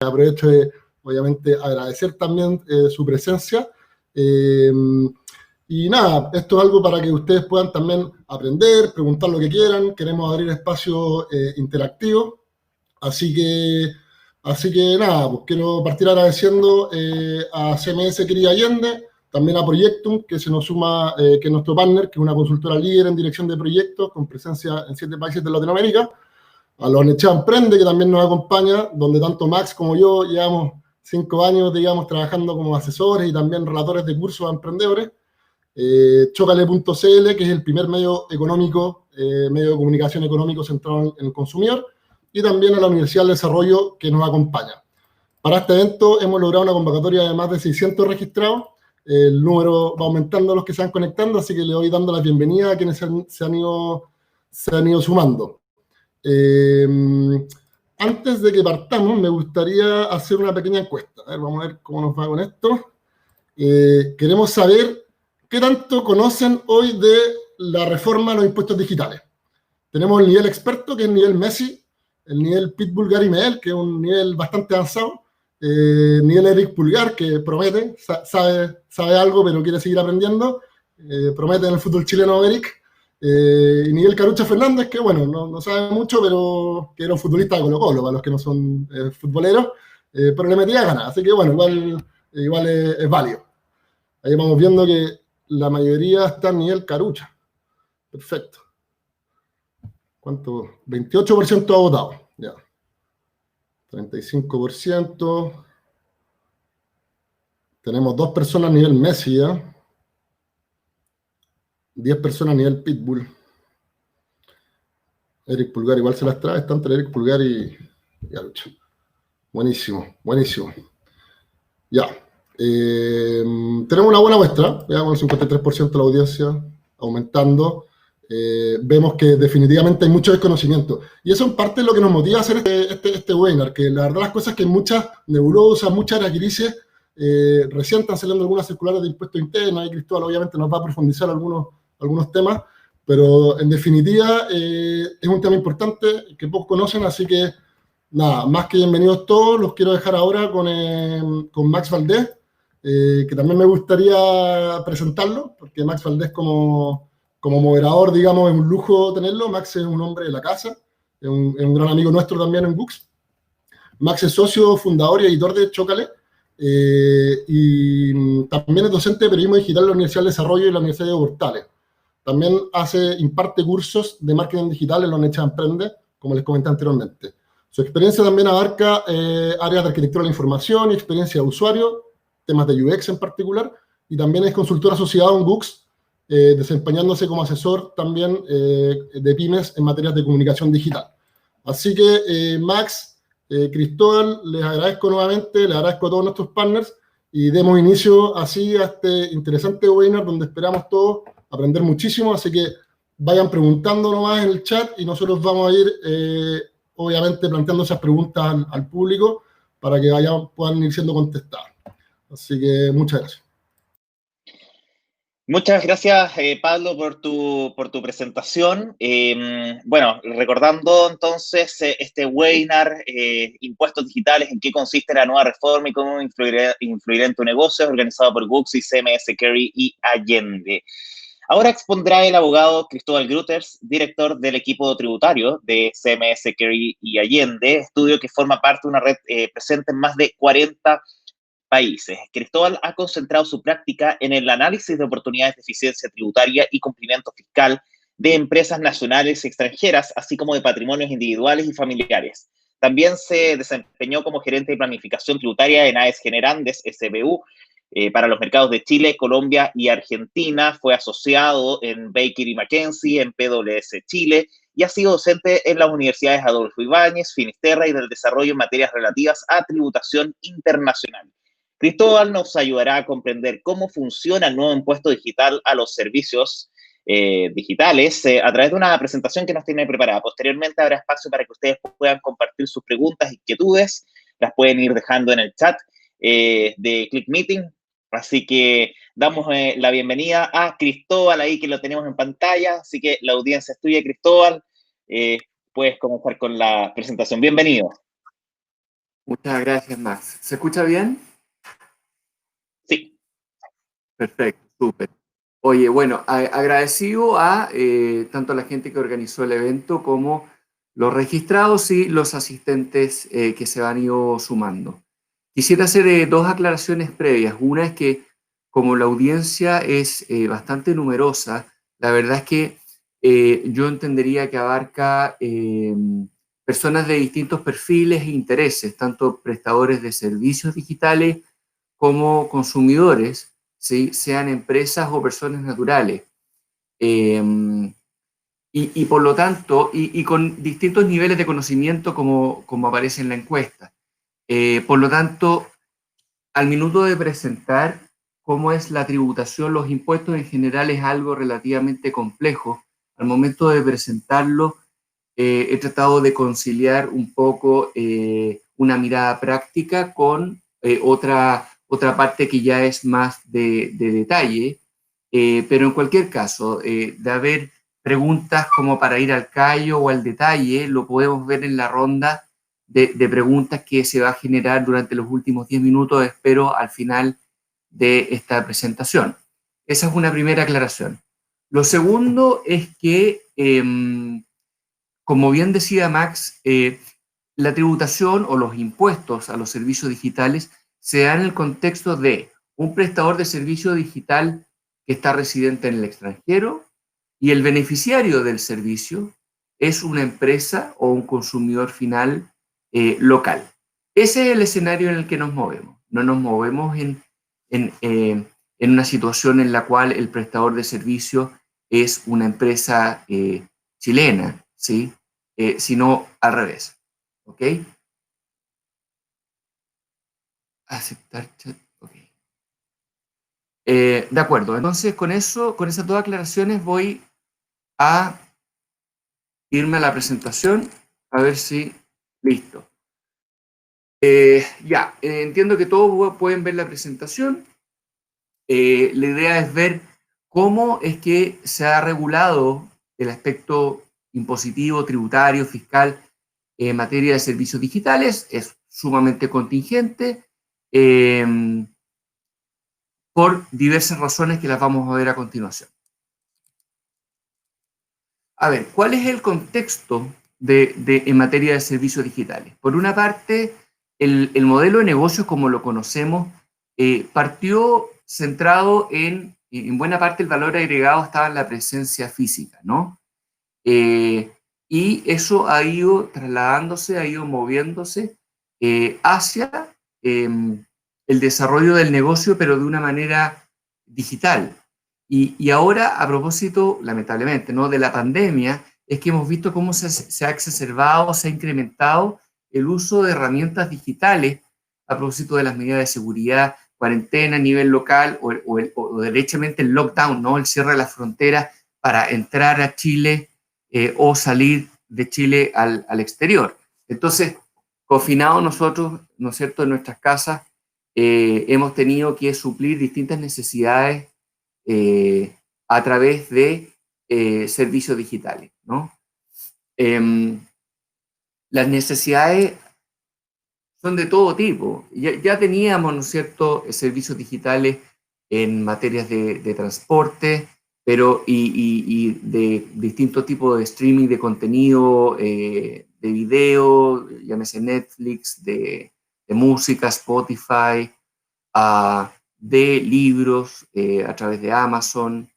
aprovecho de, obviamente, agradecer también su presencia. Y nada, esto es algo para que ustedes puedan también aprender, preguntar lo que quieran. Queremos abrir espacios interactivos. Así que nada, pues quiero partir agradeciendo a CMS Querida Allende, también a Proyectum, que se nos suma, que es nuestro partner, que es una consultora líder en dirección de proyectos, con presencia en 7 países de Latinoamérica. A los Onechea Emprende, que también nos acompaña, donde tanto Max como yo llevamos 5 años, digamos, trabajando como asesores y también relatores de cursos a emprendedores. Chocale.cl, que es el primer medio económico, medio de comunicación económico centrado en el consumidor, y también a la Universidad del Desarrollo, que nos acompaña. Para este evento hemos logrado una convocatoria de más de 600 registrados. El número va aumentando los que se van conectando, así que le voy dando la bienvenida a quienes se han ido sumando. Antes de que partamos, me gustaría hacer una pequeña encuesta. A ver, vamos a ver cómo nos va con esto. Queremos saber qué tanto conocen hoy de la reforma a los impuestos digitales. Tenemos el nivel experto, que es el nivel Messi, el nivel Pitbull Gary Medel, que es un nivel bastante avanzado, nivel Eric Pulgar, que promete, sabe algo, pero quiere seguir aprendiendo, promete en el fútbol chileno Eric, y Miguel Carucha Fernández, que bueno, no sabe mucho, pero que era un futbolista de Colo-Colo, para los que no son futboleros, pero le metía ganas, así que bueno, igual es válido. Ahí vamos viendo que la mayoría está en nivel Carucha. Perfecto. ¿Cuánto? 28% ha votado. Ya. 35%. Tenemos 2 personas a nivel Messi, ¿ya? 10 personas a nivel Pitbull. Eric Pulgar igual se las trae, está entre Eric Pulgar y Carucha. Buenísimo, buenísimo. Ya. Tenemos una buena muestra, veamos el 53% de la audiencia aumentando. Vemos que definitivamente hay mucho desconocimiento. Y eso en parte es lo que nos motiva a hacer este webinar, que la verdad las cosas que hay muchas nebulosas, muchas araquirices, recién están saliendo algunas circulares de impuestos internos, ahí Cristóbal obviamente nos va a profundizar algunos temas, pero en definitiva es un tema importante que pocos conocen, así que nada, más que bienvenidos todos, los quiero dejar ahora con Max Valdés, que también me gustaría presentarlo, porque Max Valdés como moderador, digamos, es un lujo tenerlo. Max es un hombre de la casa, es un gran amigo nuestro también en Books. Max es socio, fundador y editor de Chocale, y también es docente de periodismo digital en la Universidad del Desarrollo y la Universidad de Portales. También imparte cursos de marketing digital en la Onechea Emprende, como les comenté anteriormente. Su experiencia también abarca áreas de arquitectura de la información y experiencia de usuario, temas de UX en particular, y también es consultor asociado en Books, desempeñándose como asesor también de pymes en materias de comunicación digital. Así que, Max, Cristóbal, les agradezco nuevamente, les agradezco a todos nuestros partners y demos inicio así a este interesante webinar donde esperamos todos aprender muchísimo, así que vayan preguntando nomás en el chat y nosotros vamos a ir, obviamente, planteando esas preguntas al público para que puedan ir siendo contestadas. Así que muchas gracias. Muchas gracias, Pablo, por tu presentación. Bueno, recordando entonces este webinar, Impuestos Digitales, en qué consiste la nueva reforma y cómo influirá en tu negocio, organizado por Books y CMS Carey y Allende. Ahora expondrá el abogado Cristóbal Grütters, director del equipo tributario de CMS Carey y Allende, estudio que forma parte de una red presente en más de 40 países. Cristóbal ha concentrado su práctica en el análisis de oportunidades de eficiencia tributaria y cumplimiento fiscal de empresas nacionales y extranjeras, así como de patrimonios individuales y familiares. También se desempeñó como gerente de planificación tributaria en AES Generandes, SBU, para los mercados de Chile, Colombia y Argentina. Fue asociado en Baker y McKenzie, en PwC Chile, y ha sido docente en las universidades Adolfo Ibáñez, Finisterra y del Desarrollo en materias relativas a tributación internacional. Cristóbal nos ayudará a comprender cómo funciona el nuevo impuesto digital a los servicios digitales a través de una presentación que nos tiene preparada. Posteriormente habrá espacio para que ustedes puedan compartir sus preguntas e inquietudes. Las pueden ir dejando en el chat de Click Meeting. Así que damos la bienvenida a Cristóbal ahí, que lo tenemos en pantalla. Así que la audiencia es tuya, Cristóbal. Puedes comenzar con la presentación. Bienvenido. Muchas gracias, Max. ¿Se escucha bien? Sí. Perfecto, súper. Oye, bueno, agradecido a tanto a la gente que organizó el evento como los registrados y los asistentes que se han ido sumando. Quisiera hacer dos aclaraciones previas. Una es que como la audiencia es bastante numerosa, la verdad es que yo entendería que abarca personas de distintos perfiles e intereses, tanto prestadores de servicios digitales como consumidores, ¿sí? Sean empresas o personas naturales. Eh, y por lo tanto, y con distintos niveles de conocimiento como aparece en la encuesta. Por lo tanto, al minuto de presentar cómo es la tributación, los impuestos en general es algo relativamente complejo. Al momento de presentarlo, he tratado de conciliar un poco una mirada práctica con otra parte que ya es más de detalle, pero en cualquier caso, de haber preguntas como para ir al callo o al detalle, lo podemos ver en la ronda de preguntas que se va a generar durante los últimos 10 minutos, espero, al final de esta presentación. Esa es una primera aclaración. Lo segundo es que como bien decía Max, la tributación o los impuestos a los servicios digitales se dan en el contexto de un prestador de servicio digital que está residente en el extranjero y el beneficiario del servicio es una empresa o un consumidor final local. Ese es el escenario en el que nos movemos. No nos movemos en una situación en la cual el prestador de servicio es una empresa chilena, ¿sí? Sino al revés, ¿ok? Aceptar chat, ok. De acuerdo, entonces con eso, con esas dos aclaraciones voy a irme a la presentación, a ver si, listo. Entiendo que todos pueden ver la presentación. La idea es ver cómo es que se ha regulado el aspecto impositivo, tributario, fiscal en materia de servicios digitales. Es sumamente contingente por diversas razones que las vamos a ver a continuación. A ver, ¿cuál es el contexto en materia de servicios digitales? Por una parte, el modelo de negocio como lo conocemos partió centrado en buena parte el valor agregado estaba en la presencia física, ¿no? Y eso ha ido trasladándose, ha ido moviéndose hacia el desarrollo del negocio, pero de una manera digital. Y ahora, a propósito, lamentablemente, ¿no? De la pandemia, es que hemos visto cómo se ha exacerbado, se ha incrementado el uso de herramientas digitales a propósito de las medidas de seguridad, cuarentena a nivel local o derechamente el lockdown, ¿no? El cierre de las fronteras para entrar a Chile o salir de Chile al exterior. Entonces, confinados nosotros, ¿no es cierto?, en nuestras casas, hemos tenido que suplir distintas necesidades a través de servicios digitales, ¿no? Las necesidades son de todo tipo. Ya teníamos, ¿no es cierto?, servicios digitales en materias de transporte, pero y de distintos tipos de streaming de contenido, de video, llámese Netflix, de música, Spotify, de libros a través de Amazon.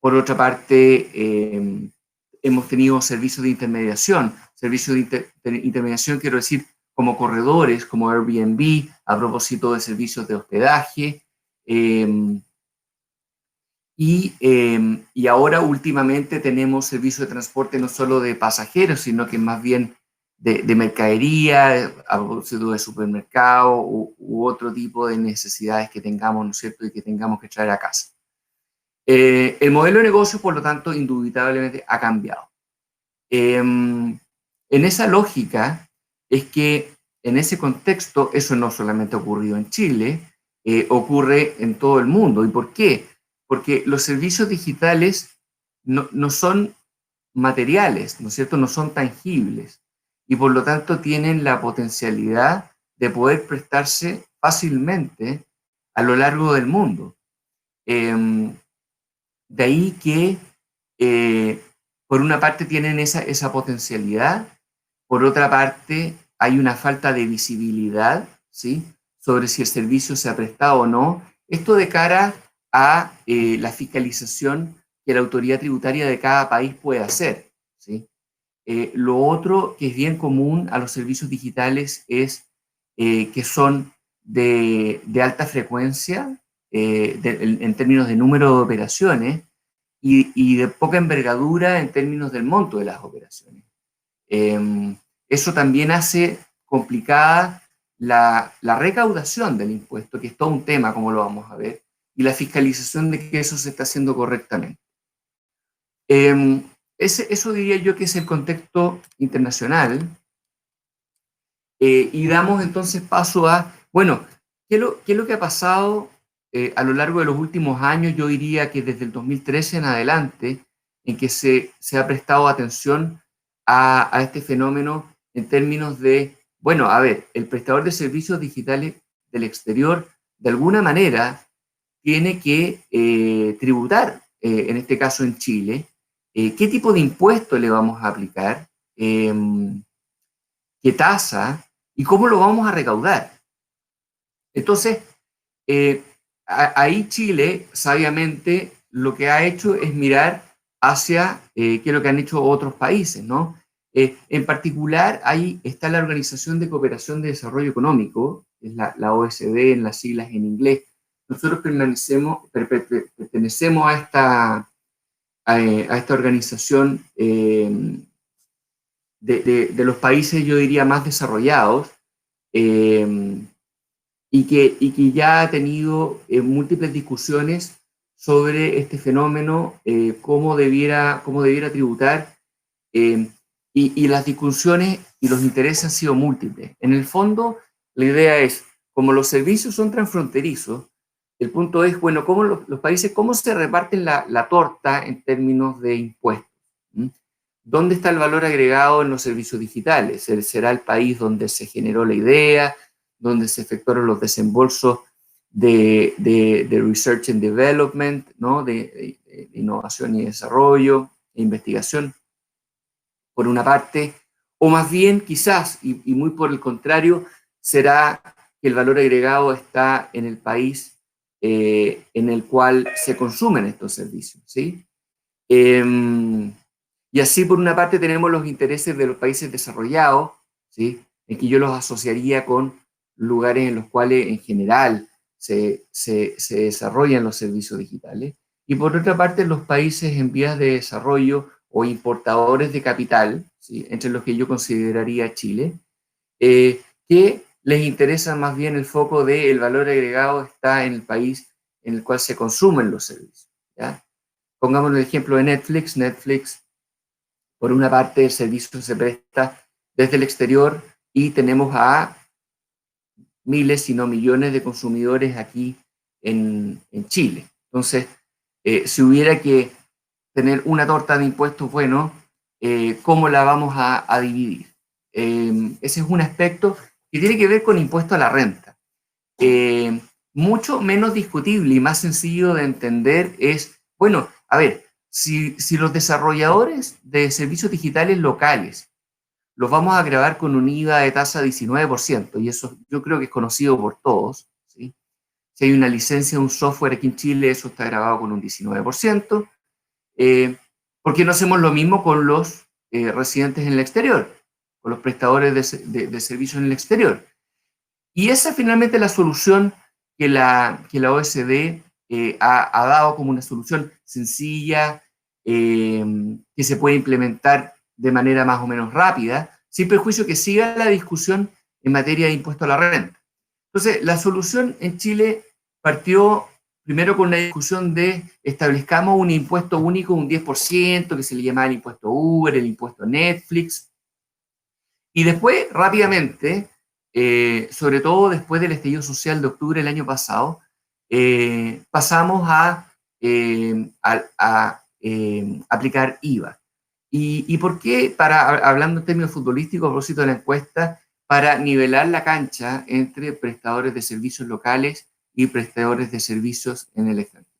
Por otra parte, hemos tenido servicios de intermediación. Servicios de intermediación, quiero decir, como corredores, como Airbnb, a propósito de servicios de hospedaje. Y ahora últimamente tenemos servicios de transporte no solo de pasajeros, sino que más bien de mercadería, a propósito de supermercado u otro tipo de necesidades que tengamos, ¿no es cierto?, y que tengamos que traer a casa. El modelo de negocio, por lo tanto, indubitablemente ha cambiado. En esa lógica es que en ese contexto eso no solamente ha ocurrido en Chile, ocurre en todo el mundo. ¿Y por qué? Porque los servicios digitales no son materiales, ¿no es cierto? No son tangibles. y por lo tanto tienen la potencialidad de poder prestarse fácilmente a lo largo del mundo. De ahí que, por una parte, tienen esa potencialidad, por otra parte, hay una falta de visibilidad, ¿sí?, sobre si el servicio se ha prestado o no. Esto de cara a la fiscalización que la autoridad tributaria de cada país puede hacer, ¿sí? Lo otro que es bien común a los servicios digitales es que son de alta frecuencia en términos de número de operaciones y de poca envergadura en términos del monto de las operaciones. Eso también hace complicada la recaudación del impuesto, que es todo un tema, como lo vamos a ver, y la fiscalización de que eso se está haciendo correctamente. Eso diría yo que es el contexto internacional. Y damos entonces paso a, bueno, ¿qué es lo que ha pasado a lo largo de los últimos años? Yo diría que desde el 2013 en adelante, en que se ha prestado atención a este fenómeno en términos de, bueno, a ver, el prestador de servicios digitales del exterior, de alguna manera, tiene que tributar, en este caso en Chile. ¿Qué tipo de impuesto le vamos a aplicar? ¿Qué tasa? ¿Y cómo lo vamos a recaudar? Entonces, ahí Chile, sabiamente, lo que ha hecho es mirar hacia qué es lo que han hecho otros países, ¿no? En particular, ahí está la Organización de Cooperación de Desarrollo Económico, es la OECD en las siglas en inglés. Nosotros pertenecemos a esta organización de los países, yo diría, más desarrollados, y que ya ha tenido múltiples discusiones sobre este fenómeno, cómo debiera tributar, y las discusiones y los intereses han sido múltiples. En el fondo, la idea es, como los servicios son transfronterizos, el punto es, bueno, cómo los países, cómo se reparten la torta en términos de impuestos. ¿Dónde está el valor agregado en los servicios digitales? ¿Será el país donde se generó la idea, donde se efectuaron los desembolsos de Research and Development, ¿no?, de innovación y desarrollo e investigación, por una parte? O más bien, quizás, y muy por el contrario, será que el valor agregado está en el país en el cual se consumen estos servicios, ¿sí? Y así, por una parte, tenemos los intereses de los países desarrollados, ¿sí?, en que yo los asociaría con lugares en los cuales, en general, se desarrollan los servicios digitales. Y por otra parte, los países en vías de desarrollo o importadores de capital, ¿sí?, entre los que yo consideraría Chile, que les interesa más bien el foco del valor agregado está en el país en el cual se consumen los servicios, ¿ya? Pongamos el ejemplo de Netflix. Netflix, por una parte, el servicio se presta desde el exterior y tenemos a miles, si no millones de consumidores aquí en Chile. Entonces, si hubiera que tener una torta de impuestos, bueno, ¿cómo la vamos a dividir? Ese es un aspecto que tiene que ver con impuesto a la renta. Mucho menos discutible y más sencillo de entender es, bueno, a ver, si los desarrolladores de servicios digitales locales los vamos a grabar con un IVA de tasa 19%, y eso yo creo que es conocido por todos, ¿sí? Si hay una licencia de un software aquí en Chile, eso está grabado con un 19%. ¿Por qué no hacemos lo mismo con los residentes en el exterior, con los prestadores de servicios en el exterior? Y esa es finalmente la solución que la OECD ha dado como una solución sencilla, que se puede implementar de manera más o menos rápida, sin perjuicio que siga la discusión en materia de impuesto a la renta. Entonces, la solución en Chile partió primero con la discusión de establezcamos un impuesto único, un 10%, que se le llamaba el impuesto Uber, el impuesto Netflix, y después, rápidamente, sobre todo después del estallido social de octubre del año pasado, pasamos a aplicar IVA. ¿Y por qué? Hablando en términos futbolísticos, a propósito de la encuesta, para nivelar la cancha entre prestadores de servicios locales y prestadores de servicios en el extranjero.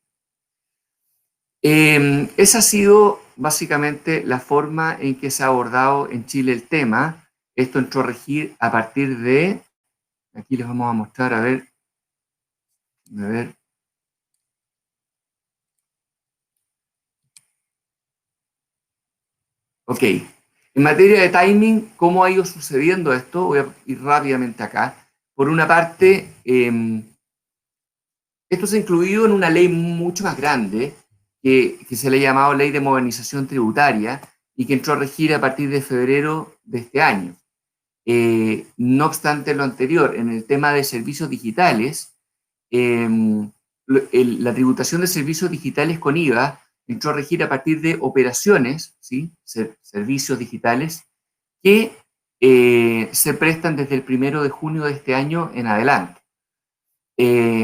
Esa ha sido básicamente la forma en que se ha abordado en Chile el tema. Esto entró a regir a partir de, aquí les vamos a mostrar, a ver. Ok, en materia de timing, ¿cómo ha ido sucediendo esto? Voy a ir rápidamente acá. Por una parte, esto se ha incluido en una ley mucho más grande que se le ha llamado Ley de Modernización Tributaria y que entró a regir a partir de febrero de este año. No obstante lo anterior, en el tema de servicios digitales, la tributación de servicios digitales con IVA entró a regir a partir de operaciones, ¿sí? Servicios digitales, que se prestan desde el 1 de junio de este año en adelante.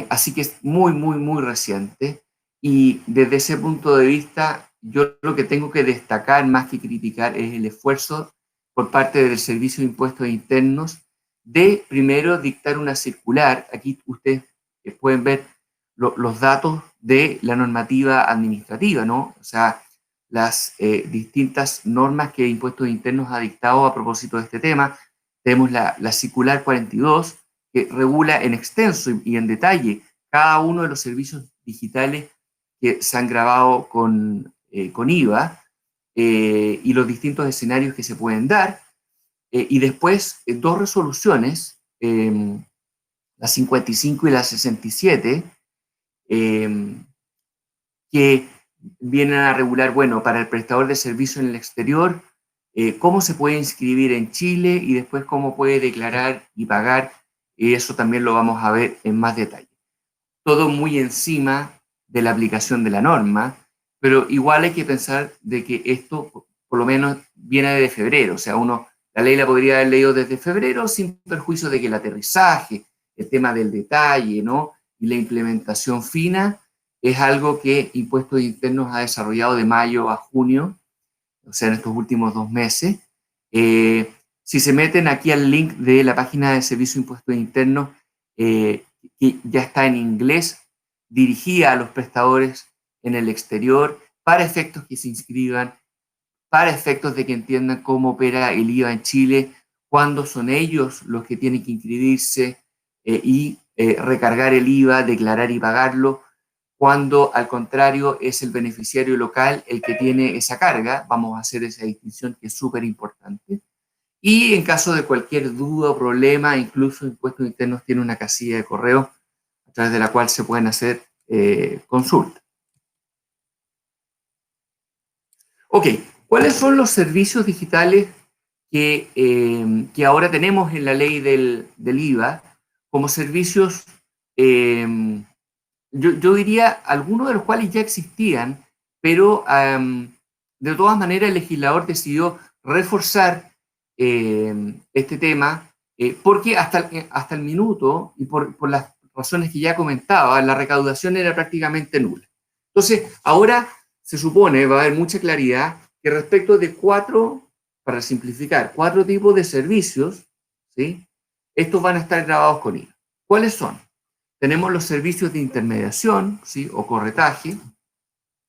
Así que es muy, muy, muy reciente. Y desde ese punto de vista, yo lo que tengo que destacar más que criticar es el esfuerzo por parte del Servicio de Impuestos Internos de primero dictar una circular. Aquí ustedes pueden ver los datos de la normativa administrativa, ¿no? O sea, las distintas normas que Impuestos Internos ha dictado a propósito de este tema. Tenemos la circular 42, que regula en extenso y en detalle cada uno de los servicios digitales que se han grabado con IVA y los distintos escenarios que se pueden dar. Y después dos resoluciones, la 55 y la 67, que vienen a regular, bueno, para el prestador de servicio en el exterior, cómo se puede inscribir en Chile y después cómo puede declarar y pagar, y eso también lo vamos a ver en más detalle. Todo muy encima de la aplicación de la norma, pero igual hay que pensar de que esto, por lo menos, viene de febrero, o sea, la ley la podría haber leído desde febrero sin perjuicio de que el aterrizaje, el tema del detalle, ¿no? Y la implementación fina es algo que Impuestos Internos ha desarrollado de mayo a junio, o sea, en estos últimos 2 meses. Si se meten aquí al link de la página de Servicio de Impuestos Internos, que ya está en inglés, dirigida a los prestadores en el exterior, para efectos que se inscriban, para efectos de que entiendan cómo opera el IVA en Chile, cuándo son ellos los que tienen que inscribirse y recargar el IVA, declarar y pagarlo, cuando al contrario es el beneficiario local el que tiene esa carga. Vamos a hacer esa distinción que es súper importante. Y en caso de cualquier duda o problema, incluso Impuestos Internos tiene una casilla de correo a través de la cual se pueden hacer consultas. Ok, ¿cuáles son los servicios digitales que ahora tenemos en la ley del IVA como servicios, yo diría, algunos de los cuales ya existían, pero de todas maneras el legislador decidió reforzar este tema porque hasta el minuto, y por las razones que ya comentaba, la recaudación era prácticamente nula. Entonces, ahora se supone, va a haber mucha claridad, que respecto de para simplificar, 4 tipos de servicios, ¿sí? Estos van a estar grabados con IVA. ¿Cuáles son? Tenemos los servicios de intermediación, ¿sí? O corretaje,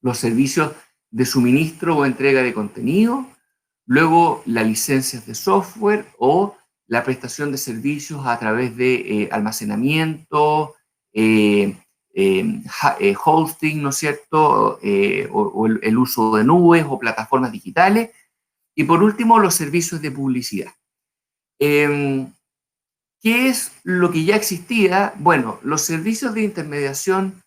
los servicios de suministro o entrega de contenido, luego las licencias de software o la prestación de servicios a través de almacenamiento, hosting, ¿no es cierto? O el uso de nubes o plataformas digitales. Y por último, los servicios de publicidad. ¿Qué es lo que ya existía? Bueno, los servicios de intermediación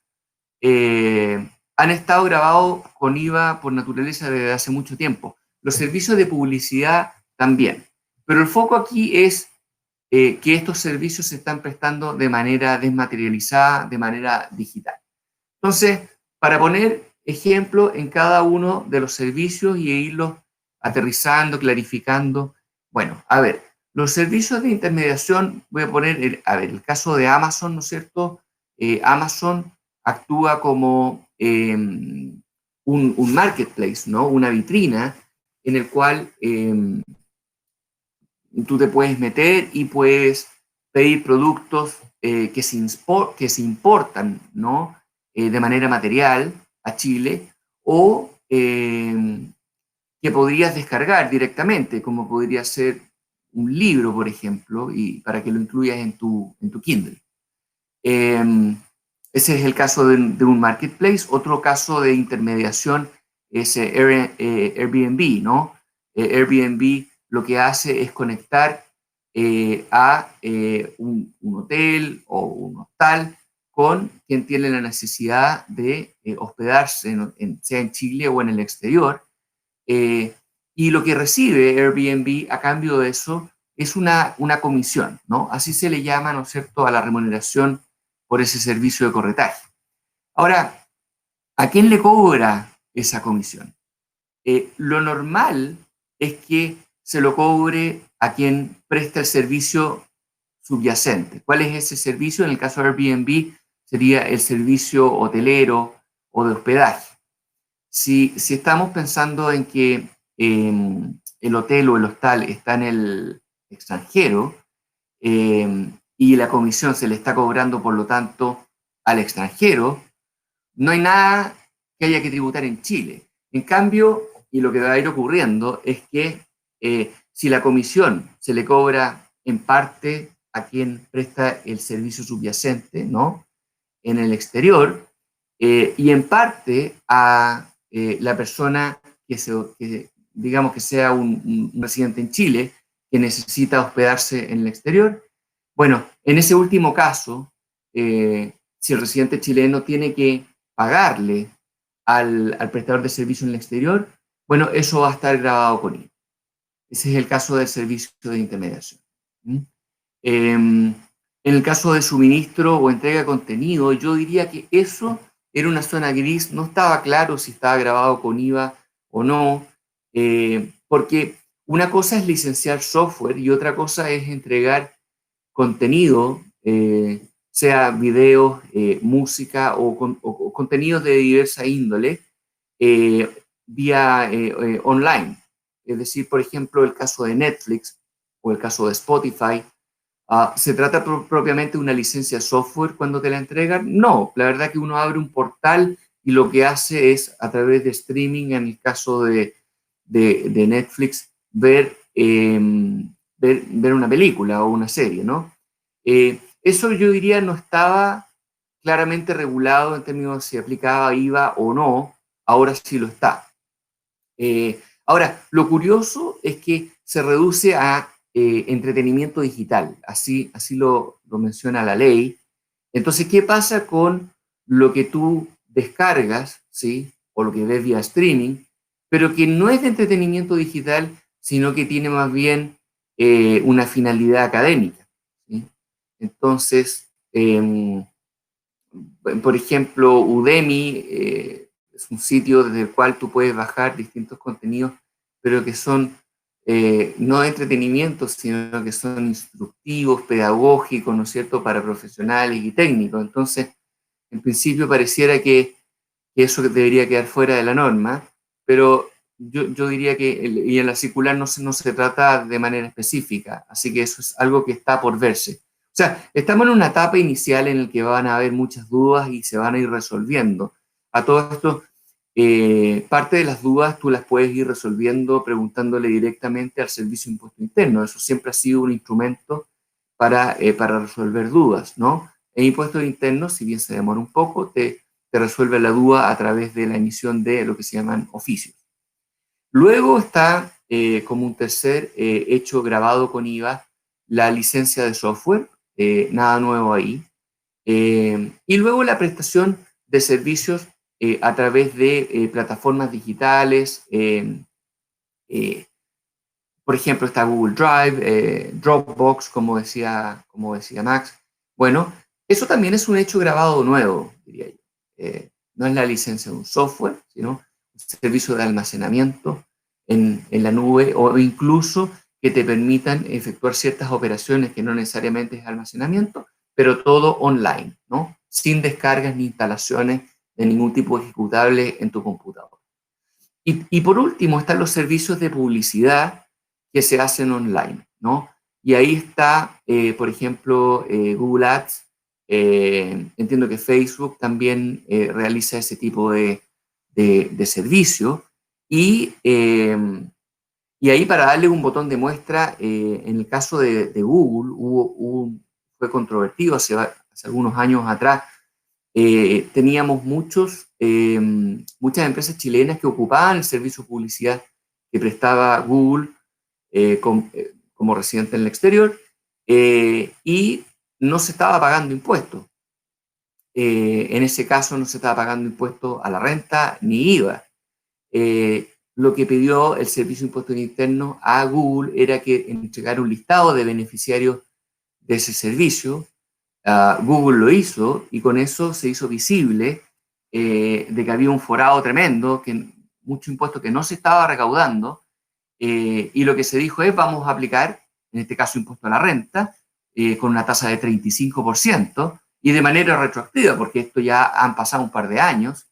han estado grabados con IVA por naturaleza desde hace mucho tiempo. Los servicios de publicidad también. Pero el foco aquí es que estos servicios se están prestando de manera desmaterializada, de manera digital. Entonces, para poner ejemplo en cada uno de los servicios y irlos aterrizando, clarificando. Bueno, a ver, los servicios de intermediación, voy a poner, el caso de Amazon, ¿no es cierto? Amazon actúa como un marketplace, ¿no? Una vitrina en el cual tú te puedes meter y puedes pedir productos que se importan, ¿no? De manera material a Chile, o que podrías descargar directamente, como podría ser un libro, por ejemplo, y para que lo incluyas en tu Kindle. Ese es el caso de un marketplace. Otro caso de intermediación es Airbnb, ¿no? Airbnb lo que hace es conectar a un hotel o un hostal con quien tiene la necesidad de hospedarse, sea en Chile o en el exterior. Y lo que recibe Airbnb a cambio de eso es una comisión, ¿no? Así se le llama, ¿no es cierto?, a la remuneración por ese servicio de corretaje. Ahora, ¿a quién le cobra esa comisión? Lo normal es que se lo cobre a quien presta el servicio subyacente. ¿Cuál es ese servicio? En el caso de Airbnb sería el servicio hotelero o de hospedaje. Si estamos pensando en que el hotel o el hostal está en el extranjero y la comisión se le está cobrando, por lo tanto, al extranjero, no hay nada que haya que tributar en Chile. En cambio, y lo que va a ir ocurriendo es que si la comisión se le cobra en parte a quien presta el servicio subyacente, ¿no?, en el exterior, y en parte a la persona que digamos que sea un residente en Chile que necesita hospedarse en el exterior. Bueno, en ese último caso, si el residente chileno tiene que pagarle al prestador de servicio en el exterior, bueno, eso va a estar grabado con IVA. Ese es el caso del servicio de intermediación. En el caso de suministro o entrega de contenido, yo diría que eso era una zona gris, no estaba claro si estaba grabado con IVA o no, porque una cosa es licenciar software y otra cosa es entregar contenido, sea videos, música o contenidos de diversa índole, vía online. Es decir, por ejemplo, el caso de Netflix o el caso de Spotify. ¿Se trata propiamente de una licencia software cuando te la entregan? No, la verdad que uno abre un portal y lo que hace es, a través de streaming, en el caso de Netflix, ver una película o una serie, ¿no? Eso yo diría no estaba claramente regulado en términos de si aplicaba IVA o no, ahora sí lo está. Ahora, lo curioso es que se reduce a entretenimiento digital, así lo menciona la ley. Entonces, ¿qué pasa con lo que tú descargas, ¿sí?, o lo que ves vía streaming, pero que no es de entretenimiento digital, sino que tiene más bien una finalidad académica, ¿sí? Entonces, por ejemplo, Udemy es un sitio desde el cual tú puedes bajar distintos contenidos, pero que son no de entretenimiento, sino que son instructivos, pedagógicos, ¿no es cierto?, para profesionales y técnicos. Entonces, en principio pareciera que eso debería quedar fuera de la norma, pero yo diría que y en la circular no se trata de manera específica, así que eso es algo que está por verse. O sea, estamos en una etapa inicial en la que van a haber muchas dudas y se van a ir resolviendo. A todo esto, parte de las dudas tú las puedes ir resolviendo preguntándole directamente al Servicio de Impuesto Interno. Eso siempre ha sido un instrumento para resolver dudas, ¿no? En impuestos internos, si bien se demora un poco, te resuelve la duda a través de la emisión de lo que se llaman oficios. Luego está, como un tercer hecho grabado con IVA, la licencia de software, nada nuevo ahí. Y luego la prestación de servicios a través de plataformas digitales. Por ejemplo, está Google Drive, Dropbox, como decía Max. Bueno, eso también es un hecho grabado nuevo, diría yo. No es la licencia de un software, sino un servicio de almacenamiento en la nube, o incluso que te permitan efectuar ciertas operaciones que no necesariamente es almacenamiento, pero todo online, ¿no? Sin descargas ni instalaciones de ningún tipo de ejecutable en tu computador. Y por último están los servicios de publicidad que se hacen online, ¿no? Y ahí está, por ejemplo, Google Ads. Entiendo que Facebook también realiza ese tipo de servicio. Y ahí, para darle un botón de muestra, en el caso de Google, fue controvertido hace algunos años atrás. Teníamos muchas empresas chilenas que ocupaban el servicio de publicidad que prestaba Google como residente en el exterior, y no se estaba pagando impuestos. En ese caso no se estaba pagando impuestos a la renta ni IVA. Lo que pidió el Servicio de Impuestos Internos a Google era que entregara un listado de beneficiarios de ese servicio. Google lo hizo, y con eso se hizo visible de que había un forado tremendo, mucho impuesto que no se estaba recaudando, y lo que se dijo es: vamos a aplicar, en este caso, impuesto a la renta, con una tasa de 35%, y de manera retroactiva, porque esto ya han pasado un par de años,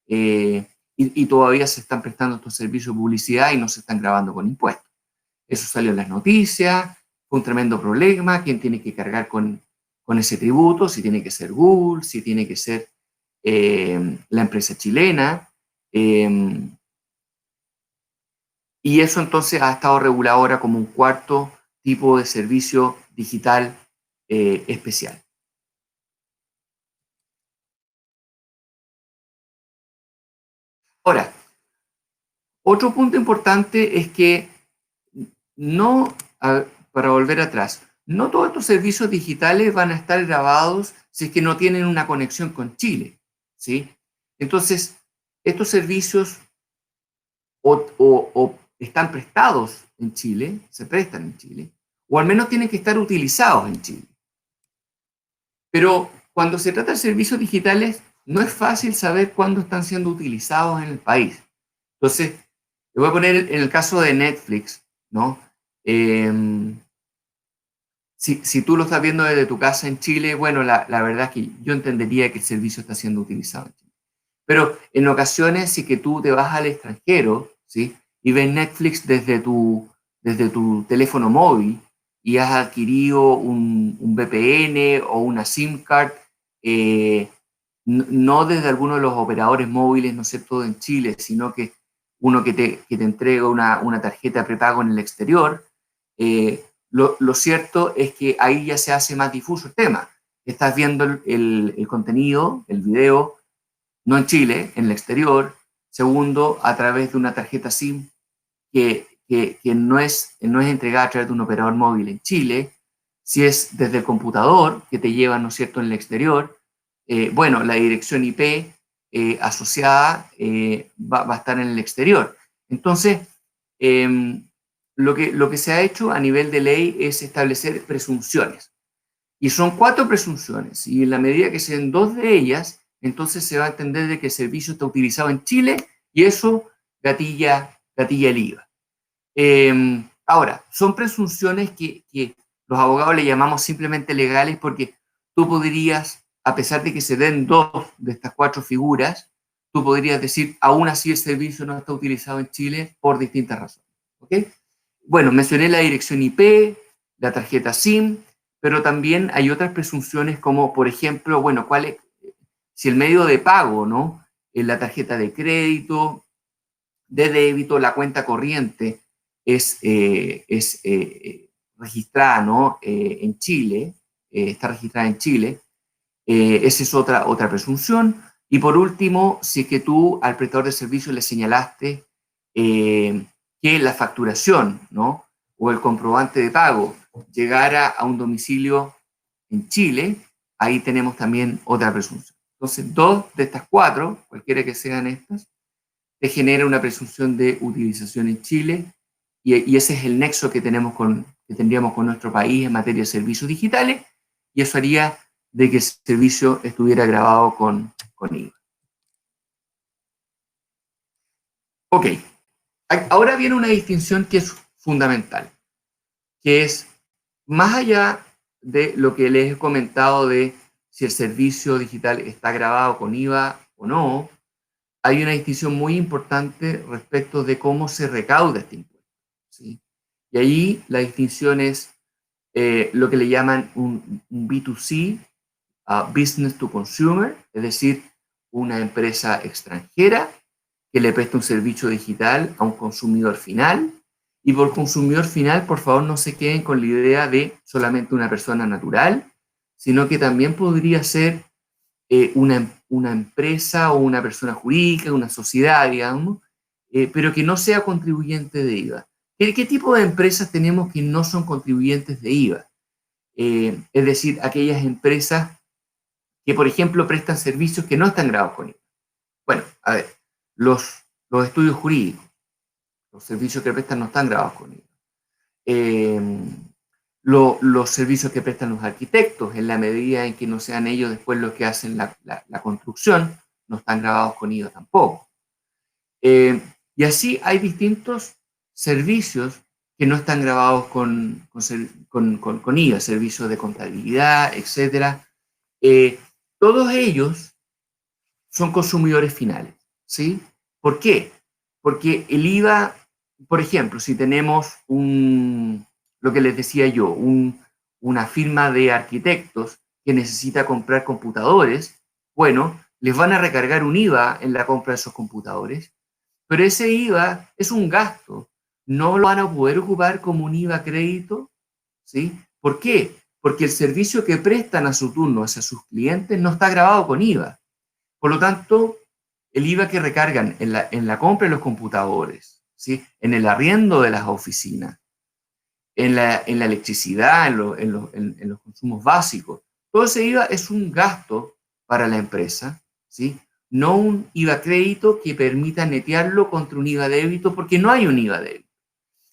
y todavía se están prestando estos servicios de publicidad y no se están grabando con impuestos. Eso salió en las noticias, fue un tremendo problema. ¿Quién tiene que cargar con ese tributo? Si tiene que ser Google, si tiene que ser la empresa chilena. Y eso entonces ha estado regulado ahora como un cuarto tipo de servicio digital especial. Ahora, otro punto importante es que para volver atrás, no todos estos servicios digitales van a estar grabados si es que no tienen una conexión con Chile, ¿sí? Entonces, estos servicios o están prestados en Chile, se prestan en Chile, o al menos tienen que estar utilizados en Chile. Pero cuando se trata de servicios digitales, no es fácil saber cuándo están siendo utilizados en el país. Entonces, le voy a poner en el caso de Netflix, ¿no? Si tú lo estás viendo desde tu casa en Chile, bueno, la verdad es que yo entendería que el servicio está siendo utilizado en Chile. Pero en ocasiones, si que tú te vas al extranjero, ¿sí? Y ves Netflix desde tu teléfono móvil, y has adquirido un VPN o una SIM card, no desde alguno de los operadores móviles, ¿no es cierto?, en Chile, sino que uno que te entrega una tarjeta prepago en el exterior. Lo cierto es que ahí ya se hace más difuso el tema. Estás viendo el contenido, el video, no en Chile, en el exterior. Segundo, a través de una tarjeta SIM que no es entregada a través de un operador móvil en Chile. Si es desde el computador que te llevan, ¿no es cierto?, en el exterior, bueno, la dirección IP asociada va a estar en el exterior. Entonces, lo que se ha hecho a nivel de ley es establecer presunciones. Y son 4 presunciones, y en la medida que se den 2 de ellas, entonces se va a entender de que el servicio está utilizado en Chile, y eso gatilla el IVA. Ahora, son presunciones que los abogados le llamamos simplemente legales, porque tú podrías, a pesar de que se den 2 de estas 4 figuras, tú podrías decir: aún así el servicio no está utilizado en Chile por distintas razones. ¿Ok? Bueno, mencioné la dirección IP, la tarjeta SIM, pero también hay otras presunciones, como por ejemplo, bueno, si el medio de pago, ¿no?, la tarjeta de crédito, de débito, la cuenta corriente es registrada, ¿no?, en Chile, está registrada en Chile. Esa es otra presunción. Y por último, si es que tú al prestador de servicio le señalaste que la facturación, ¿no?, o el comprobante de pago llegara a un domicilio en Chile, ahí tenemos también otra presunción. Entonces, 2 de estas 4, cualquiera que sean estas, te genera una presunción de utilización en Chile, y ese es el nexo que tendríamos con nuestro país en materia de servicios digitales, y eso haría de que el servicio estuviera grabado con IVA. Ok, ahora viene una distinción que es fundamental, que es, más allá de lo que les he comentado de si el servicio digital está grabado con IVA o no, hay una distinción muy importante respecto de cómo se recauda este impuesto, ¿sí? Y ahí la distinción es lo que le llaman un B2C, Business to Consumer, es decir, una empresa extranjera que le presta un servicio digital a un consumidor final. Y por consumidor final, por favor, no se queden con la idea de solamente una persona natural, sino que también podría ser una empresa o una persona jurídica, una sociedad, digamos, pero que no sea contribuyente de IVA. ¿Qué tipo de empresas tenemos que no son contribuyentes de IVA? Es decir, aquellas empresas que, por ejemplo, prestan servicios que no están grabados con IVA. Bueno, a ver, los estudios jurídicos, los servicios que prestan no están grabados con IVA. Los servicios que prestan los arquitectos, en la medida en que no sean ellos después los que hacen la construcción, no están grabados con IVA tampoco. Y así hay distintos servicios que no están grabados con IVA, servicios de contabilidad, etc. Todos ellos son consumidores finales, ¿sí? ¿Por qué? Porque el IVA, por ejemplo, si tenemos lo que les decía yo, una firma de arquitectos que necesita comprar computadores, bueno, les van a recargar un IVA en la compra de esos computadores, pero ese IVA es un gasto, no lo van a poder ocupar como un IVA crédito, ¿sí? ¿Por qué? Porque el servicio que prestan a su turno hacia sus clientes no está grabado con IVA. Por lo tanto, el IVA que recargan en la compra de los computadores, ¿sí? En el arriendo de las oficinas, en la electricidad, en los consumos básicos, todo ese IVA es un gasto para la empresa, ¿sí? No un IVA crédito que permita netearlo contra un IVA débito, porque no hay un IVA débito.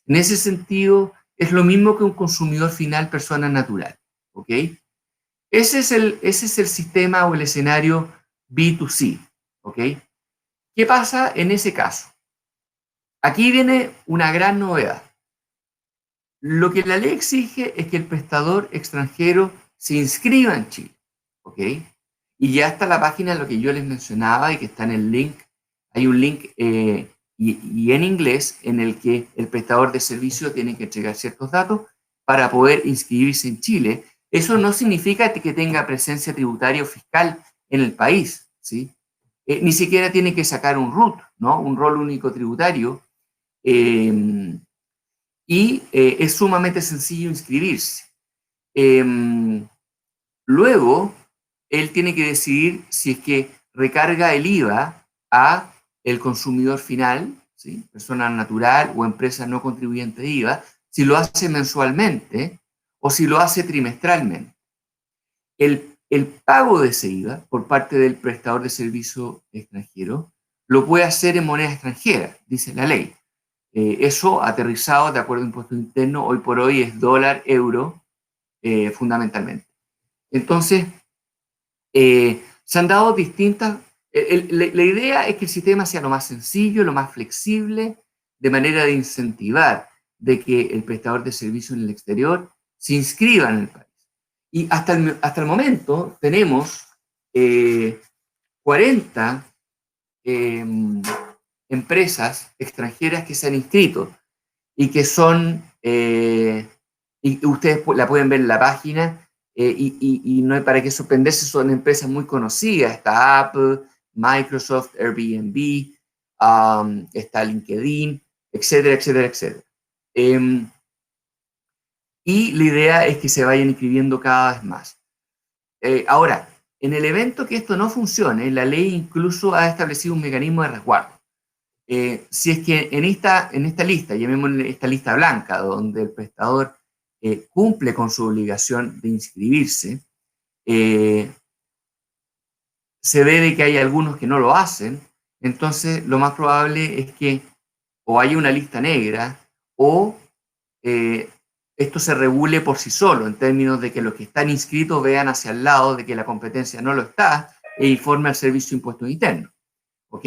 En ese sentido, es lo mismo que un consumidor final persona natural, ¿ok? Ese es el sistema o el escenario B2C, ¿ok? ¿Qué pasa en ese caso? Aquí viene una gran novedad. Lo que la ley exige es que el prestador extranjero se inscriba en Chile, ¿ok? Y ya está la página, lo que yo les mencionaba y que está en el link. Hay un link y en inglés en el que el prestador de servicio tiene que entregar ciertos datos para poder inscribirse en Chile. Eso no significa que tenga presencia tributaria o fiscal en el país, ¿sí? Ni siquiera tiene que sacar un RUT, ¿no? Un rol único tributario. Es sumamente sencillo inscribirse. Luego, él tiene que decidir si es que recarga el IVA a el consumidor final, ¿sí? Persona natural o empresa no contribuyente de IVA, si lo hace mensualmente o si lo hace trimestralmente. El pago de ese IVA por parte del prestador de servicio extranjero lo puede hacer en moneda extranjera, dice la ley. Eso aterrizado de acuerdo a impuesto interno, hoy por hoy es dólar, euro, fundamentalmente. Entonces, se han dado distintas... la idea es que el sistema sea lo más sencillo, lo más flexible, de manera de incentivar de que el prestador de servicio en el exterior se inscriba en el país. Y hasta el momento tenemos 40 empresas extranjeras que se han inscrito y que son, y ustedes la pueden ver en la página, y no hay para qué sorprenderse, son empresas muy conocidas, está Apple, Microsoft, Airbnb, está LinkedIn, etcétera, etcétera, etcétera. Y la idea es que se vayan inscribiendo cada vez más. Ahora, en el evento que esto no funcione, la ley incluso ha establecido un mecanismo de resguardo. Si es que en esta lista, llamémosle esta lista blanca, donde el prestador cumple con su obligación de inscribirse, se ve de que hay algunos que no lo hacen, entonces lo más probable es que o haya una lista negra o esto se regule por sí solo, en términos de que los que están inscritos vean hacia el lado de que la competencia no lo está e informe al Servicio de Impuestos Internos, ¿ok?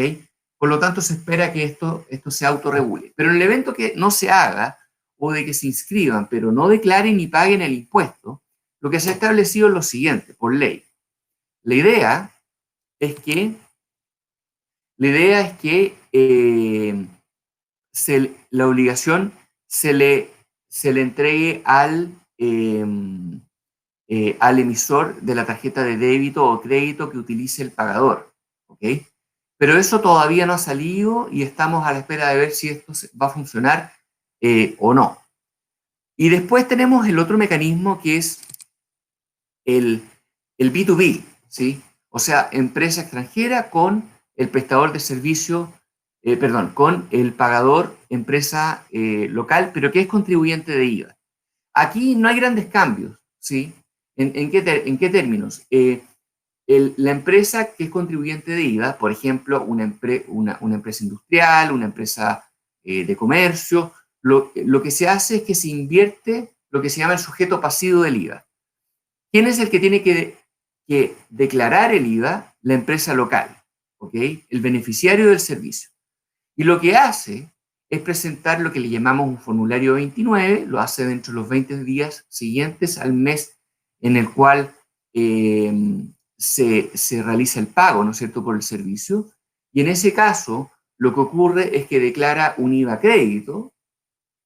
Por lo tanto, se espera que esto se autorregule. Pero en el evento que no se haga, o de que se inscriban, pero no declaren ni paguen el impuesto, lo que se ha establecido es lo siguiente, por ley. La idea es que La idea es que la obligación se le entregue al emisor de la tarjeta de débito o crédito que utilice el pagador, ¿ok? Pero eso todavía no ha salido y estamos a la espera de ver si esto va a funcionar o no. Y después tenemos el otro mecanismo que es el B2B, ¿sí? O sea, empresa extranjera con el prestador de servicio, con el pagador, empresa local, pero que es contribuyente de IVA. Aquí no hay grandes cambios, ¿sí? ¿En qué términos? La empresa que es contribuyente de IVA, por ejemplo, una empresa industrial, una empresa de comercio, lo que se hace es que se invierte lo que se llama el sujeto pasivo del IVA. ¿Quién es el que tiene que declarar el IVA? La empresa local, ¿ok? El beneficiario del servicio. Y lo que hace es presentar lo que le llamamos un formulario 29, lo hace dentro de los 20 días siguientes al mes en el cual se realiza el pago, ¿no es cierto?, por el servicio. Y en ese caso, lo que ocurre es que declara un IVA crédito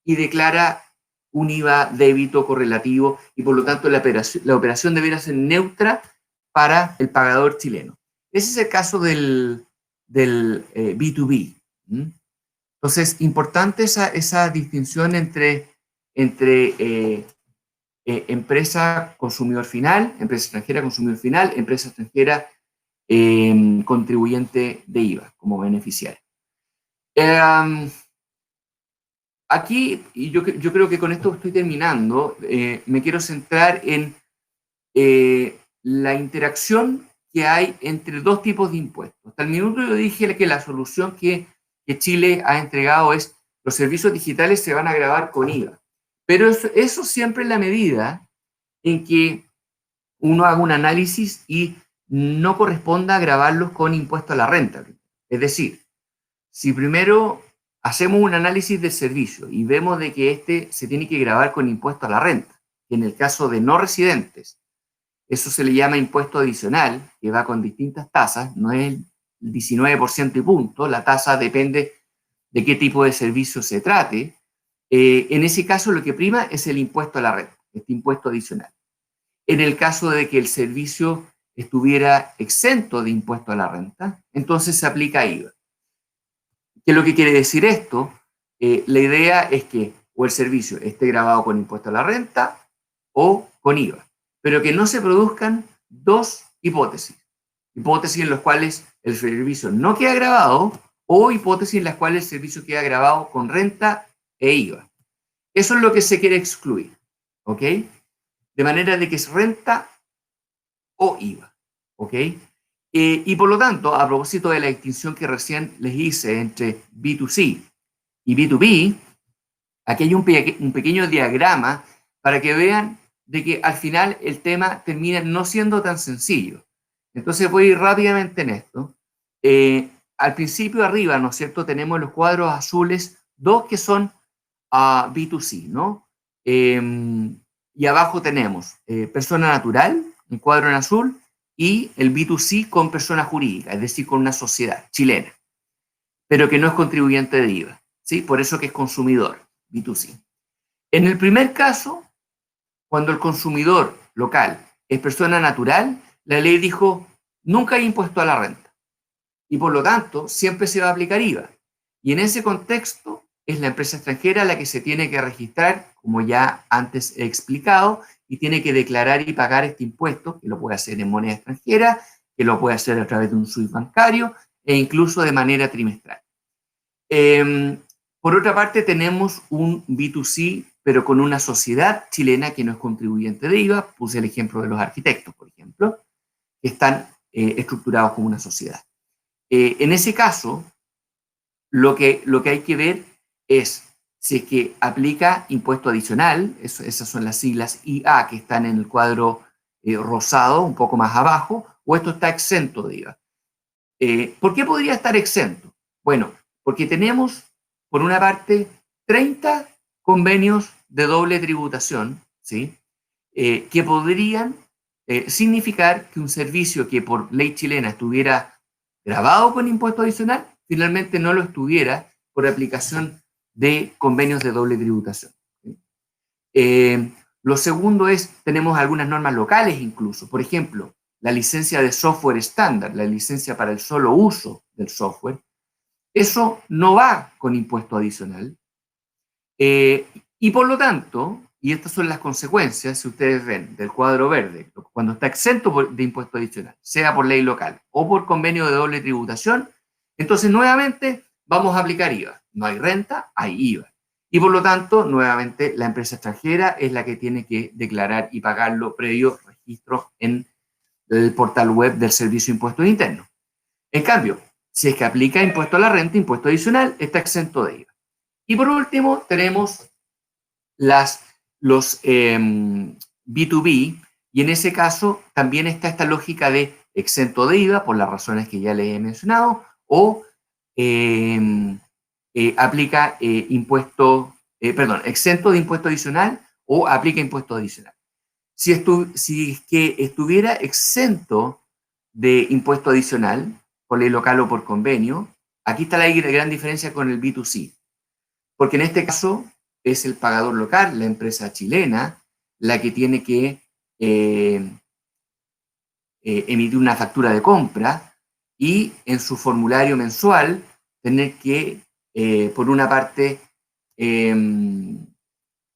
y declara un IVA débito correlativo y por lo tanto la operación debería ser neutra para el pagador chileno. Ese es el caso del B2B. Entonces, importante esa distinción entre empresa consumidor final, empresa extranjera consumidor final, empresa extranjera contribuyente de IVA como beneficiario. Aquí, y yo creo que con esto estoy terminando, me quiero centrar en la interacción que hay entre dos tipos de impuestos. Hasta el minuto yo dije que la solución que Chile ha entregado es los servicios digitales se van a gravar con IVA. Pero eso siempre en la medida en que uno haga un análisis y no corresponda gravarlos con impuesto a la renta. Es decir, si primero hacemos un análisis del servicio y vemos de que este se tiene que gravar con impuesto a la renta, que en el caso de no residentes, eso se le llama impuesto adicional, que va con distintas tasas, no es el 19% y punto, la tasa depende de qué tipo de servicio se trate. En ese caso lo que prima es el impuesto a la renta, este impuesto adicional. En el caso de que el servicio estuviera exento de impuesto a la renta, entonces se aplica IVA. ¿Qué es lo que quiere decir esto? La idea es que o el servicio esté grabado con impuesto a la renta o con IVA, pero que no se produzcan dos hipótesis. Hipótesis en las cuales el servicio no queda grabado o hipótesis en las cuales el servicio queda grabado con renta e IVA. Eso es lo que se quiere excluir, ¿ok? De manera de que es renta o IVA, ¿ok? Y por lo tanto, a propósito de la distinción que recién les hice entre B2C y B2B, aquí hay un pequeño diagrama para que vean de que al final el tema termina no siendo tan sencillo. Entonces voy a ir rápidamente en esto. Al principio arriba, ¿no es cierto?, tenemos los cuadros azules, dos que son B2C, ¿no? Y abajo tenemos persona natural, el cuadro en azul, y el B2C con persona jurídica, es decir, con una sociedad chilena, pero que no es contribuyente de IVA, ¿sí? Por eso que es consumidor, B2C. En el primer caso, cuando el consumidor local es persona natural, la ley dijo, nunca hay impuesto a la renta, y por lo tanto, siempre se va a aplicar IVA. Y en ese contexto, es la empresa extranjera la que se tiene que registrar, como ya antes he explicado, y tiene que declarar y pagar este impuesto, que lo puede hacer en moneda extranjera, que lo puede hacer a través de un SWIFT bancario, e incluso de manera trimestral. Por otra parte, tenemos un B2C, pero con una sociedad chilena que no es contribuyente de IVA. Puse el ejemplo de los arquitectos, por ejemplo, que están estructurados como una sociedad. En ese caso, lo que hay que ver es si es que aplica impuesto adicional, esas son las siglas IA que están en el cuadro rosado, un poco más abajo, o esto está exento de IVA. ¿Por qué podría estar exento? Bueno, porque tenemos, por una parte, 30 convenios de doble tributación, ¿sí? Que podrían significar que un servicio que por ley chilena estuviera grabado con impuesto adicional, finalmente no lo estuviera por aplicación de convenios de doble tributación. Lo segundo es, tenemos algunas normas locales incluso, por ejemplo, la licencia de software estándar, la licencia para el solo uso del software, eso no va con impuesto adicional, y por lo tanto, y estas son las consecuencias, si ustedes ven, del cuadro verde, cuando está exento de impuesto adicional, sea por ley local o por convenio de doble tributación, entonces nuevamente vamos a aplicar IVA. No hay renta, hay IVA. Y por lo tanto, nuevamente, la empresa extranjera es la que tiene que declarar y pagarlo previo registro en el portal web del Servicio de Impuestos Internos. En cambio, si es que aplica impuesto a la renta, impuesto adicional, está exento de IVA. Y por último, tenemos los B2B, y en ese caso también está esta lógica de exento de IVA, por las razones que ya les he mencionado, o aplica exento de impuesto adicional o aplica impuesto adicional. Si es que estuviera exento de impuesto adicional, por ley local o por convenio, aquí está la gran diferencia con el B2C, porque en este caso es el pagador local, la empresa chilena, la que tiene que emitir una factura de compra y en su formulario mensual tener que, por una parte,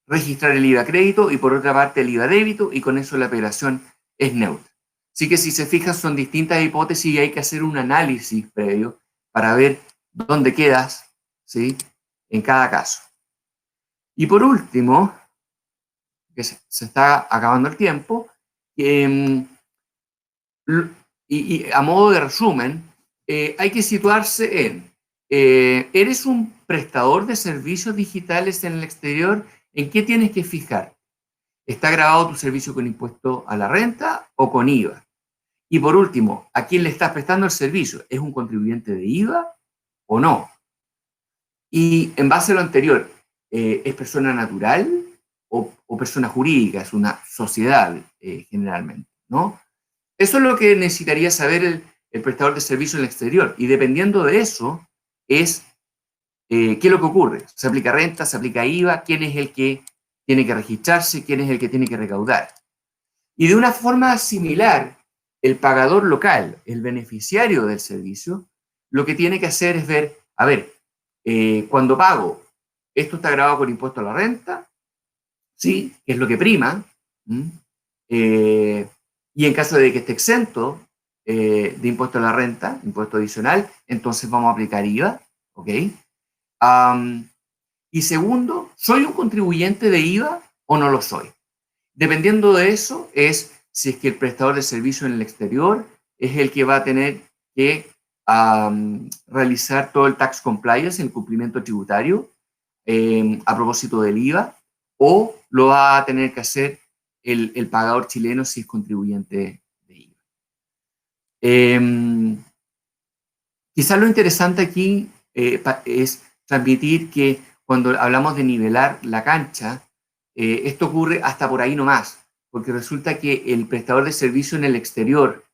registrar el IVA crédito y por otra parte el IVA débito, y con eso la operación es neutra. Así que si se fijan, son distintas hipótesis y hay que hacer un análisis previo para ver dónde quedas, ¿sí?, en cada caso. Y por último, que se está acabando el tiempo, y a modo de resumen, hay que situarse en, ¿eres un prestador de servicios digitales en el exterior? ¿En qué tienes que fijar? ¿Está grabado tu servicio con impuesto a la renta o con IVA? Y por último, ¿a quién le estás prestando el servicio? ¿Es un contribuyente de IVA o no? Y en base a lo anterior, ¿es persona natural o persona jurídica? Es una sociedad generalmente, ¿no? Eso es lo que necesitaría saber el prestador de servicio en el exterior. Y dependiendo de eso, es ¿qué es lo que ocurre? ¿Se aplica renta? ¿Se aplica IVA? ¿Quién es el que tiene que registrarse? ¿Quién es el que tiene que recaudar? Y de una forma similar, el pagador local, el beneficiario del servicio, lo que tiene que hacer es ver, a ver, cuando pago, ¿esto está grabado con impuesto a la renta? Sí, que es lo que prima. Y en caso de que esté exento de impuesto a la renta, impuesto adicional, entonces vamos a aplicar IVA, ¿ok? Y segundo, ¿soy un contribuyente de IVA o no lo soy? Dependiendo de eso, es si es que el prestador de servicio en el exterior es el que va a tener que realizar todo el tax compliance, el cumplimiento tributario, a propósito del IVA, o lo va a tener que hacer el pagador chileno si es contribuyente de IVA. Quizás lo interesante aquí es transmitir que cuando hablamos de nivelar la cancha, esto ocurre hasta por ahí nomás, porque resulta que el prestador de servicio en el exterior,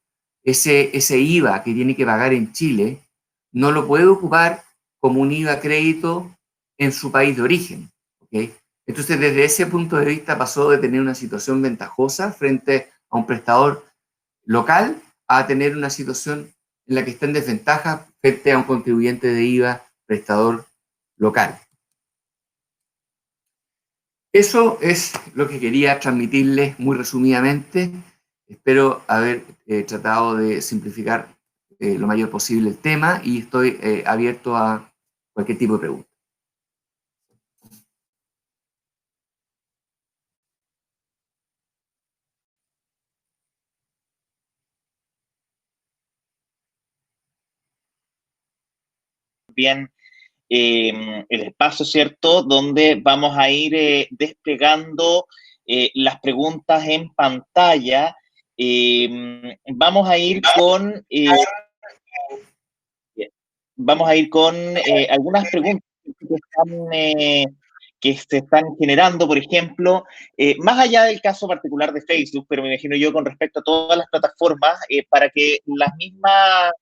ese IVA que tiene que pagar en Chile, no lo puede ocupar como un IVA crédito en su país de origen, ¿okay? Entonces, desde ese punto de vista pasó de tener una situación ventajosa frente a un prestador local a tener una situación en la que está en desventaja frente a un contribuyente de IVA prestador local. Eso es lo que quería transmitirles muy resumidamente. Espero haber tratado de simplificar lo mayor posible el tema y estoy abierto a cualquier tipo de pregunta. Bien, el espacio, ¿cierto?, donde vamos a ir desplegando las preguntas en pantalla. Vamos a ir con algunas preguntas que están que se están generando, por ejemplo, más allá del caso particular de Facebook, pero me imagino yo con respecto a todas las plataformas, para que las mismas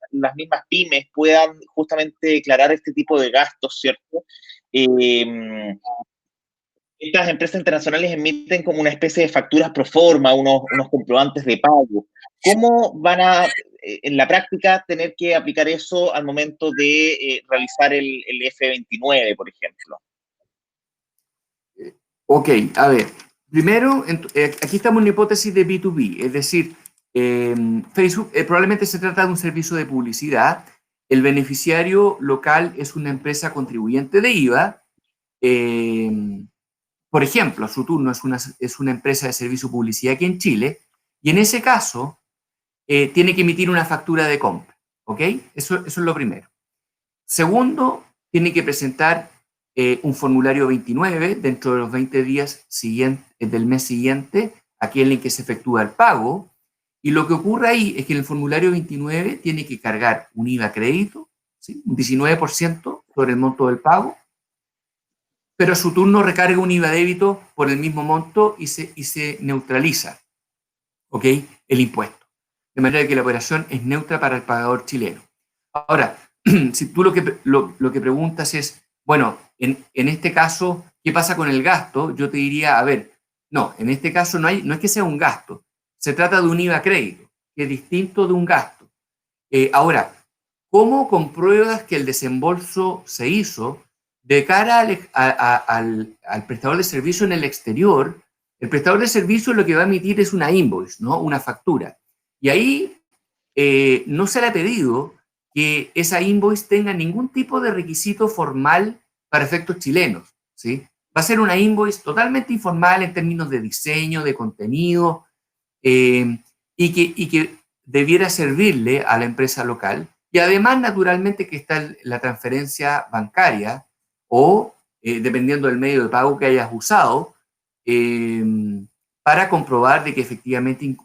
pymes puedan justamente declarar este tipo de gastos, ¿cierto? Estas empresas internacionales emiten como una especie de facturas pro forma, unos comprobantes de pago. ¿Cómo van a, en la práctica, tener que aplicar eso al momento de realizar el F29, por ejemplo? Ok, a ver. Primero, aquí estamos en una hipótesis de B2B, es decir, Facebook probablemente se trata de un servicio de publicidad. El beneficiario local es una empresa contribuyente de IVA. Por ejemplo, a su turno es una empresa de servicio de publicidad aquí en Chile, y en ese caso tiene que emitir una factura de compra, ¿ok? Eso es lo primero. Segundo, tiene que presentar un formulario 29 dentro de los 20 días del mes siguiente, aquel en que se efectúa el pago, y lo que ocurre ahí es que en el formulario 29 tiene que cargar un IVA crédito, ¿sí? Un 19% sobre el monto del pago, pero a su turno recarga un IVA débito por el mismo monto y se neutraliza, ¿ok? El impuesto. De manera que la operación es neutra para el pagador chileno. Ahora, si tú lo que preguntas es, bueno, en este caso, ¿qué pasa con el gasto? Yo te diría, a ver, no, en este caso no es que sea un gasto, se trata de un IVA crédito, que es distinto de un gasto. Ahora, ¿cómo compruebas que el desembolso se hizo? De cara al prestador de servicio en el exterior, el prestador de servicio lo que va a emitir es una invoice, ¿no? Una factura. Y ahí no se le ha pedido que esa invoice tenga ningún tipo de requisito formal para efectos chilenos, ¿sí? Va a ser una invoice totalmente informal en términos de diseño, de contenido, y que debiera servirle a la empresa local. Y además, naturalmente, que está la transferencia bancaria o, dependiendo del medio de pago que hayas usado, para comprobar de que efectivamente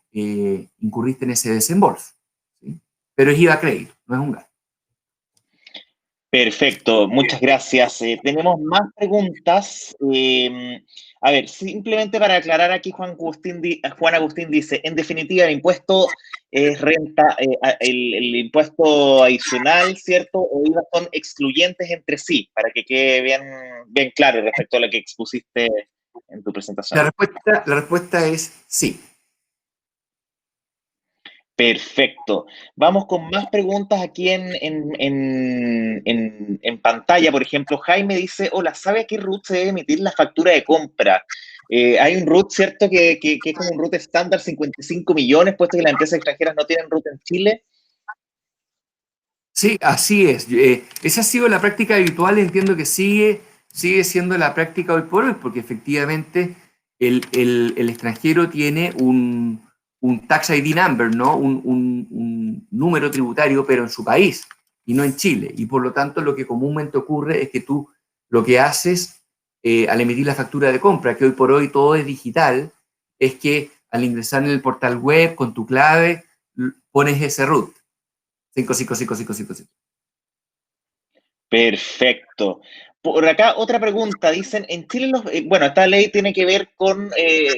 incurriste en ese desembolso, ¿sí? Pero es IVA crédito, no es un gasto. Perfecto, muchas gracias. Tenemos más preguntas. A ver, simplemente para aclarar aquí, Juan Agustín dice, en definitiva, el impuesto es renta, el impuesto adicional, ¿cierto? O IVA son excluyentes entre sí, para que quede bien claro respecto a lo que expusiste en tu presentación. La respuesta es sí. Perfecto. Vamos con más preguntas aquí en pantalla. Por ejemplo, Jaime dice, hola, ¿sabe a qué RUT se debe emitir la factura de compra? Hay un RUT, ¿cierto? Que es como un RUT estándar, 55 millones, puesto que las empresas extranjeras no tienen RUT en Chile. Sí, así es. Esa ha sido la práctica habitual, entiendo que sigue siendo la práctica hoy por hoy, porque efectivamente el extranjero tiene un tax ID number, ¿no? Un número tributario, pero en su país y no en Chile. Y por lo tanto, lo que comúnmente ocurre es que tú lo que haces al emitir la factura de compra, que hoy por hoy todo es digital, es que al ingresar en el portal web con tu clave, pones ese RUT. 5. Perfecto. Por acá otra pregunta. Dicen, en Chile, bueno, esta ley tiene que ver con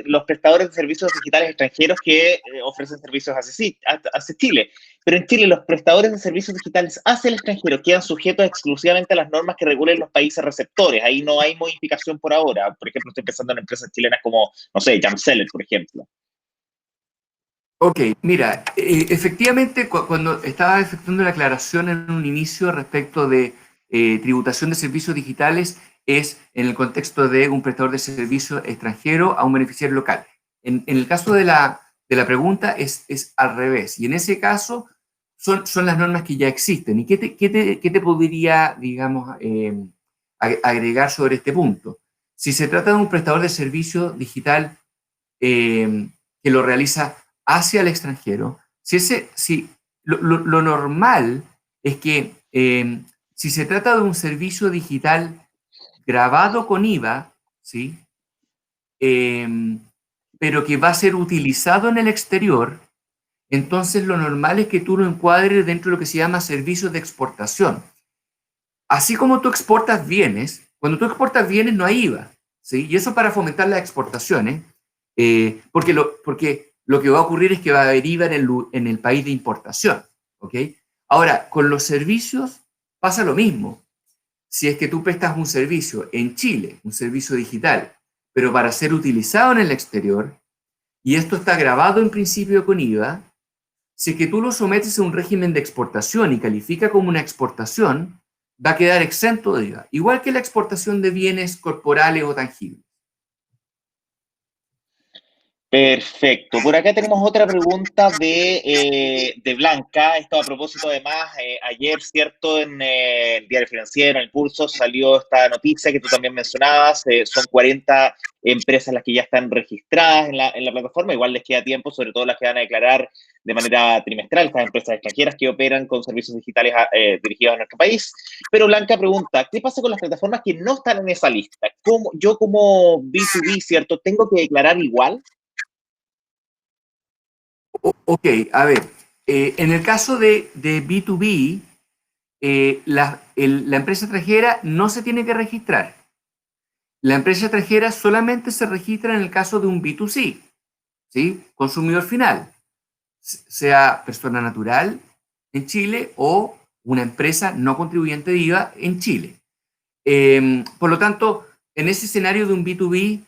los prestadores de servicios digitales extranjeros que ofrecen servicios hacia Chile. Pero en Chile, los prestadores de servicios digitales hacia el extranjero quedan sujetos exclusivamente a las normas que regulen los países receptores. Ahí no hay modificación por ahora. Por ejemplo, estoy pensando en empresas chilenas como, no sé, Jamseller, por ejemplo. Ok, mira, efectivamente cuando estaba efectuando la aclaración en un inicio respecto de tributación de servicios digitales, es en el contexto de un prestador de servicio extranjero a un beneficiario local. En el caso de la pregunta es al revés, y en ese caso son las normas que ya existen. ¿Y qué te podría, digamos, agregar sobre este punto? Si se trata de un prestador de servicio digital que lo realiza hacia el extranjero, lo normal es que si se trata de un servicio digital grabado con IVA, ¿sí? Pero que va a ser utilizado en el exterior, entonces lo normal es que tú lo encuadres dentro de lo que se llama servicios de exportación. Así como tú exportas bienes, cuando tú exportas bienes no hay IVA, ¿sí? Y eso para fomentar las exportaciones, porque lo que va a ocurrir es que va a haber IVA en el país de importación, ¿ok? Ahora, con los servicios pasa lo mismo. Si es que tú prestas un servicio en Chile, un servicio digital, pero para ser utilizado en el exterior, y esto está grabado en principio con IVA, si es que tú lo sometes a un régimen de exportación y califica como una exportación, va a quedar exento de IVA, igual que la exportación de bienes corporales o tangibles. Perfecto. Por acá tenemos otra pregunta de Blanca. Esto a propósito, además, ayer, ¿cierto? En el Diario Financiero, en el Pulso, salió esta noticia que tú también mencionabas. Son 40 empresas las que ya están registradas en la plataforma. Igual les queda tiempo, sobre todo las que van a declarar de manera trimestral, estas empresas extranjeras que operan con servicios digitales dirigidos a nuestro país. Pero Blanca pregunta, ¿qué pasa con las plataformas que no están en esa lista? Yo como B2B, ¿cierto? ¿Tengo que declarar igual? Ok, a ver, en el caso de B2B, la empresa extranjera no se tiene que registrar. La empresa extranjera solamente se registra en el caso de un B2C, ¿sí? Consumidor final, sea persona natural en Chile o una empresa no contribuyente de IVA en Chile. Por lo tanto, en ese escenario de un B2B,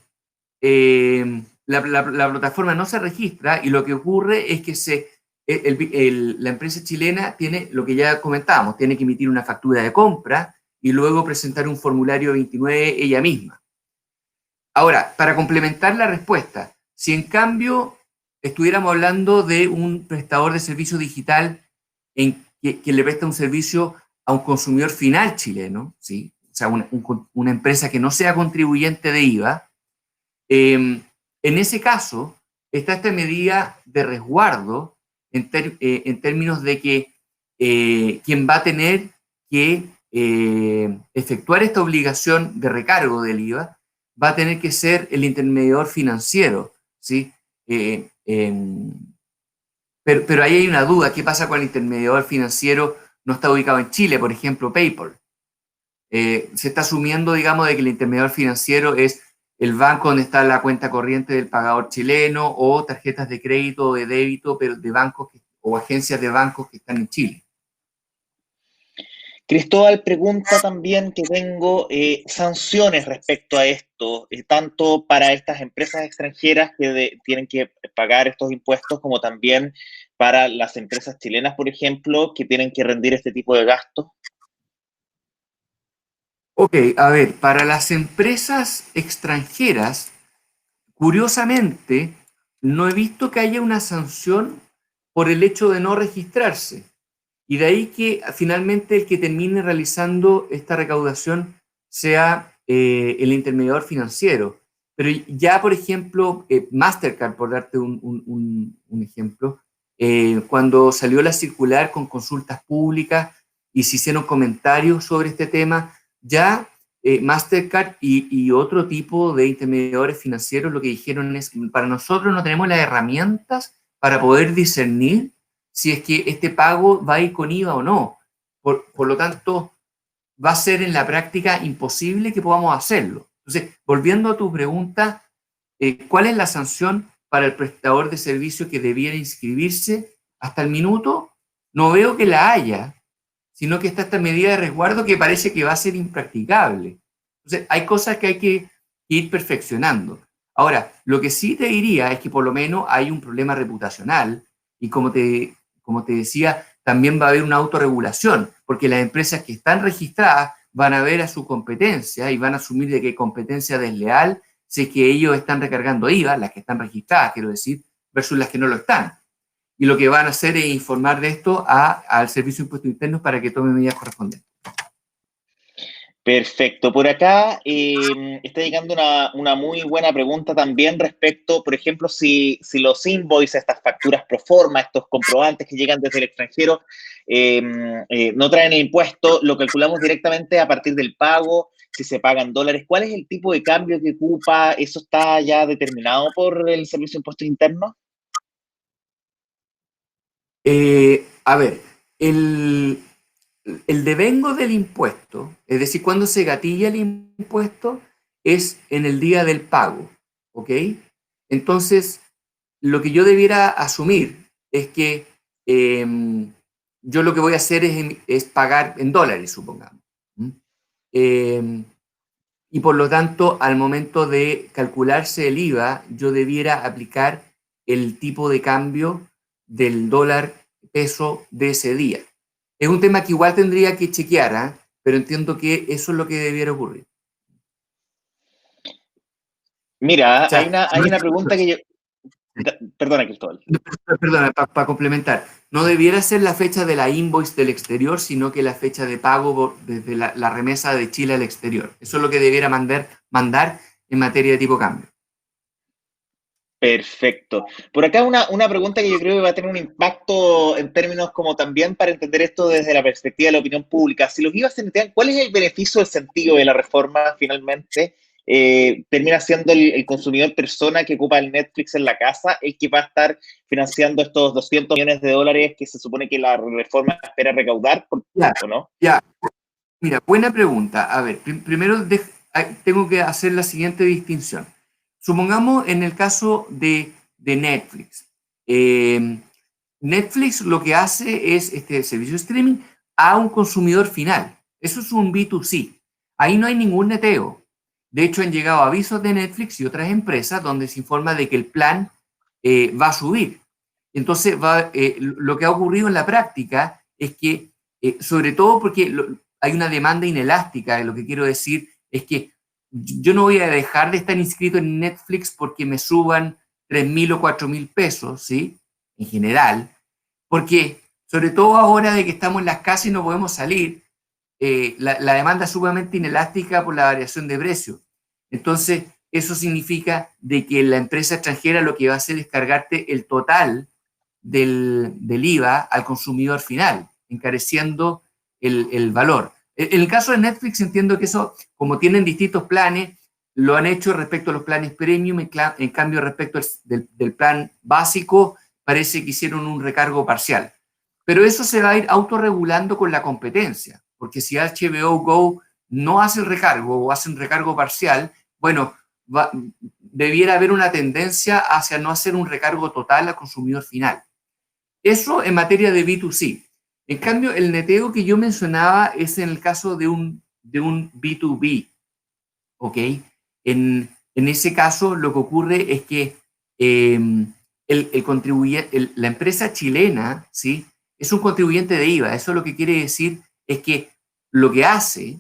la plataforma no se registra y lo que ocurre es que la empresa chilena tiene, lo que ya comentábamos, tiene que emitir una factura de compra y luego presentar un formulario 29 ella misma. Ahora, para complementar la respuesta, si en cambio estuviéramos hablando de un prestador de servicio digital que le presta un servicio a un consumidor final chileno, ¿sí? O sea, una empresa que no sea contribuyente de IVA, en ese caso está esta medida de resguardo en términos de que quien va a tener que efectuar esta obligación de recargo del IVA va a tener que ser el intermediador financiero, ¿sí? Pero ahí hay una duda, ¿qué pasa cuando el intermediador financiero no está ubicado en Chile, por ejemplo, PayPal? Se está asumiendo, digamos, de que el intermediador financiero es el banco donde está la cuenta corriente del pagador chileno o tarjetas de crédito o de débito, pero de bancos o agencias de bancos que están en Chile. Cristóbal pregunta también que tengo sanciones respecto a esto, tanto para estas empresas extranjeras que tienen que pagar estos impuestos, como también para las empresas chilenas, por ejemplo, que tienen que rendir este tipo de gastos. Ok, a ver, para las empresas extranjeras, curiosamente, no he visto que haya una sanción por el hecho de no registrarse. Y de ahí que finalmente el que termine realizando esta recaudación sea el intermediador financiero. Pero ya, por ejemplo, Mastercard, por darte un ejemplo, cuando salió la circular con consultas públicas y se hicieron comentarios sobre este tema, ya Mastercard y otro tipo de intermediadores financieros lo que dijeron es, para nosotros no tenemos las herramientas para poder discernir si es que este pago va a ir con IVA o no. Por lo tanto, va a ser en la práctica imposible que podamos hacerlo. Entonces, volviendo a tu pregunta, ¿cuál es la sanción para el prestador de servicio que debiera inscribirse? Hasta el minuto no veo que la haya, sino que está esta medida de resguardo que parece que va a ser impracticable. Entonces, hay cosas que hay que ir perfeccionando. Ahora, lo que sí te diría es que por lo menos hay un problema reputacional y como te decía, también va a haber una autorregulación, porque las empresas que están registradas van a ver a su competencia y van a asumir de que hay competencia desleal si es que ellos están recargando IVA, las que están registradas, quiero decir, versus las que no lo están. Y lo que van a hacer es informar de esto al Servicio de Impuestos Internos para que tome medidas correspondientes. Perfecto. Por acá está llegando una muy buena pregunta también respecto, por ejemplo, si los invoices, estas facturas pro forma, estos comprobantes que llegan desde el extranjero, no traen el impuesto, lo calculamos directamente a partir del pago, si se pagan dólares. ¿Cuál es el tipo de cambio que ocupa? ¿Eso está ya determinado por el Servicio de Impuestos Internos? A ver, el devengo del impuesto, es decir, cuando se gatilla el impuesto, es en el día del pago, ¿ok? Entonces, lo que yo debiera asumir es que yo lo que voy a hacer es pagar en dólares, supongamos. Eh, y por lo tanto, al momento de calcularse el IVA, yo debiera aplicar el tipo de cambio del dólar peso de ese día. Es un tema que igual tendría que chequear, ¿eh? Pero entiendo que eso es lo que debiera ocurrir. Mira, O sea, hay una pregunta que yo... Perdona, Cristóbal. perdona, para complementar, no debiera ser la fecha de la invoice del exterior, sino que la fecha de pago desde la remesa de Chile al exterior. Eso es lo que debiera mandar en materia de tipo cambio. Perfecto. Por acá una pregunta que yo creo que va a tener un impacto en términos como también para entender esto desde la perspectiva de la opinión pública. Si los IVA se netean, ¿cuál es el beneficio del sentido de la reforma finalmente? Termina siendo el consumidor persona que ocupa el Netflix en la casa el que va a estar financiando estos 200 millones de dólares que se supone que la reforma espera recaudar, ¿o no? Ya. Mira, buena pregunta. A ver, primero tengo que hacer la siguiente distinción. Supongamos en el caso de Netflix. Netflix lo que hace es este servicio de streaming a un consumidor final. Eso es un B2C. Ahí no hay ningún neteo. De hecho, han llegado avisos de Netflix y otras empresas donde se informa de que el plan va a subir. Entonces, lo que ha ocurrido en la práctica es que, sobre todo porque hay una demanda inelástica, lo que quiero decir es que yo no voy a dejar de estar inscrito en Netflix porque me suban 3.000 o 4.000 pesos, ¿sí? En general, porque sobre todo ahora de que estamos en las casas y no podemos salir, la demanda es sumamente inelástica por la variación de precios. Entonces, eso significa de que la empresa extranjera lo que va a hacer es cargarte el total del IVA al consumidor final, encareciendo el valor. En el caso de Netflix entiendo que eso, como tienen distintos planes, lo han hecho respecto a los planes premium, en cambio respecto del plan básico, parece que hicieron un recargo parcial. Pero eso se va a ir autorregulando con la competencia, porque si HBO Go no hace el recargo o hace un recargo parcial, bueno, debiera haber una tendencia hacia no hacer un recargo total al consumidor final. Eso en materia de B2C. En cambio, el neteo que yo mencionaba es en el caso de un B2B, ¿ok? En ese caso, lo que ocurre es que la empresa chilena, ¿sí? Es un contribuyente de IVA. Eso lo que quiere decir es que lo que hace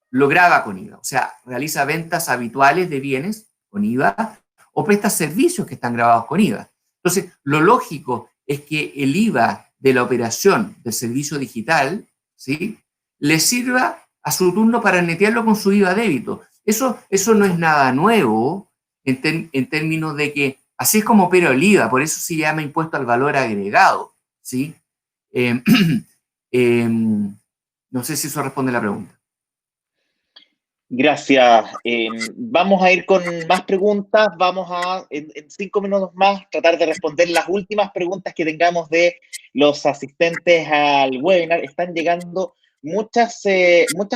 lo grava con IVA. O sea, realiza ventas habituales de bienes con IVA o presta servicios que están grabados con IVA. Entonces, lo lógico es que el IVA de la operación del servicio digital, ¿sí? Le sirva a su turno para netearlo con su IVA débito. Eso no es nada nuevo en términos de que así es como opera el IVA, por eso se llama impuesto al valor agregado, ¿sí? No sé si eso responde a la pregunta. Gracias. Vamos a ir con más preguntas. Vamos a, en 5 minutos más, tratar de responder las últimas preguntas que tengamos de los asistentes al webinar. Están llegando muchas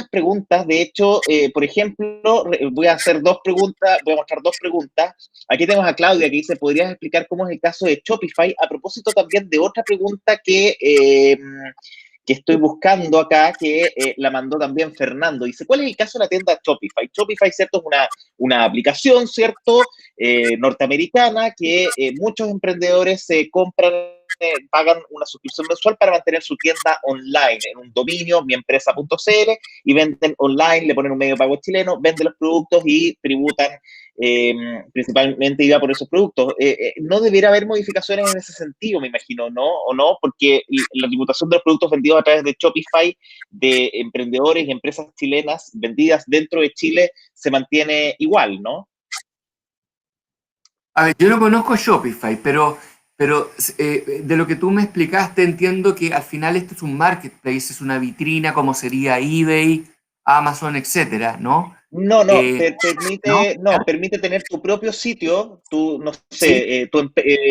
preguntas. De hecho, por ejemplo, voy a hacer dos preguntas, voy a mostrar dos preguntas. Aquí tenemos a Claudia que dice, ¿podrías explicar cómo es el caso de Shopify? A propósito también de otra pregunta que estoy buscando acá, que la mandó también Fernando. Dice, ¿cuál es el caso de la tienda Shopify? Shopify, ¿cierto? Es una aplicación, ¿cierto? Norteamericana que muchos emprendedores compran, pagan una suscripción mensual para mantener su tienda online en un dominio, miempresa.cl, y venden online, le ponen un medio de pago chileno, venden los productos y tributan principalmente IVA por esos productos. No debería haber modificaciones en ese sentido, me imagino, ¿no? ¿O no? Porque la tributación de los productos vendidos a través de Shopify, de emprendedores y empresas chilenas vendidas dentro de Chile, se mantiene igual, ¿no? A ver, yo no conozco Shopify, pero de lo que tú me explicaste entiendo que al final esto es un marketplace, es una vitrina como sería eBay, Amazon, etcétera, ¿no? ¿No? permite tener tu propio sitio, no Sí, sé,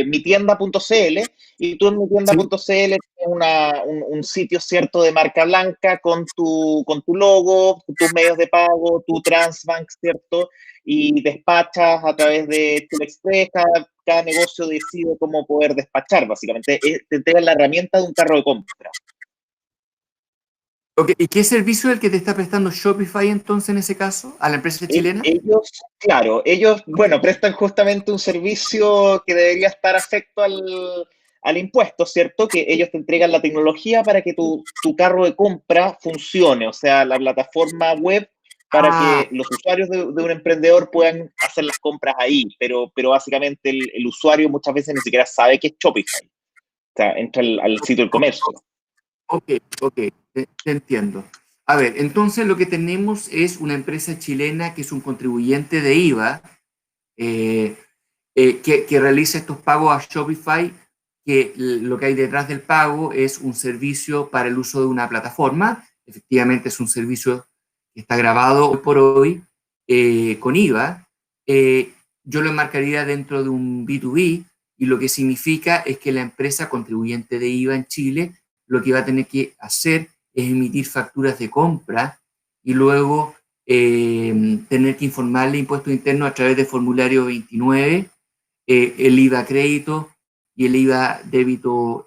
mitienda.cl, y tú en sí. mitienda.cl tienes un sitio cierto de marca blanca con tu logo, tus medios de pago, tu Transbank, ¿cierto? Y despachas a través de Chile Express, cada negocio decide cómo poder despachar, básicamente. Te entregan la herramienta de un carro de compra. Okay. ¿Y qué servicio es el que te está prestando Shopify entonces en ese caso a la empresa chilena? Ellos, claro, bueno, prestan justamente un servicio que debería estar afecto al impuesto, ¿cierto? Que ellos te entregan la tecnología para que tu carro de compra funcione, o sea, la plataforma web para Ah, que los usuarios de un emprendedor puedan hacer las compras ahí, pero básicamente el usuario muchas veces ni siquiera sabe qué es Shopify, o sea, entra al sitio del comercio. ok, ok, te entiendo. A ver, entonces lo que tenemos es una empresa chilena que es un contribuyente de IVA, eh, que realiza estos pagos a Shopify, que lo que hay detrás del pago es un servicio para el uso de una plataforma. Efectivamente es un servicio que está grabado hoy por hoy con IVA. Yo lo enmarcaría dentro de un B2B, y lo que significa es que la empresa contribuyente de IVA en Chile lo que va a tener que hacer es emitir facturas de compra y luego tener que informarle impuestos internos a través de formulario 29, el IVA crédito y el IVA débito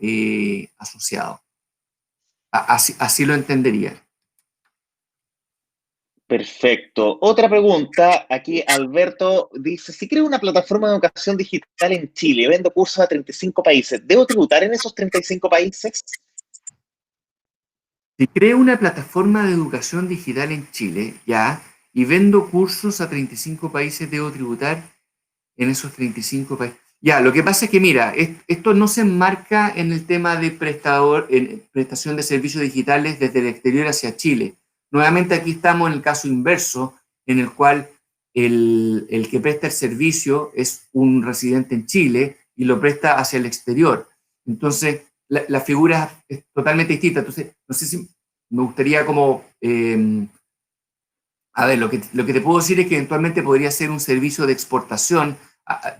asociado. Así lo entendería. Perfecto. Otra pregunta, aquí Alberto dice, si creo una plataforma de educación digital en Chile, vendo cursos a 35 países, ¿debo tributar en esos 35 países? Si creo una plataforma de educación digital en Chile, ya, y vendo cursos a 35 países, debo tributar en esos 35 países. Ya, lo que pasa es que, mira, esto no se enmarca en el tema de prestación de servicios digitales desde el exterior hacia Chile. Nuevamente aquí estamos en el caso inverso, en el cual el que presta el servicio es un residente en Chile y lo presta hacia el exterior. Entonces, la figura es totalmente distinta. Entonces, no sé si me gustaría como... a ver, lo que te puedo decir es que eventualmente podría ser un servicio de exportación,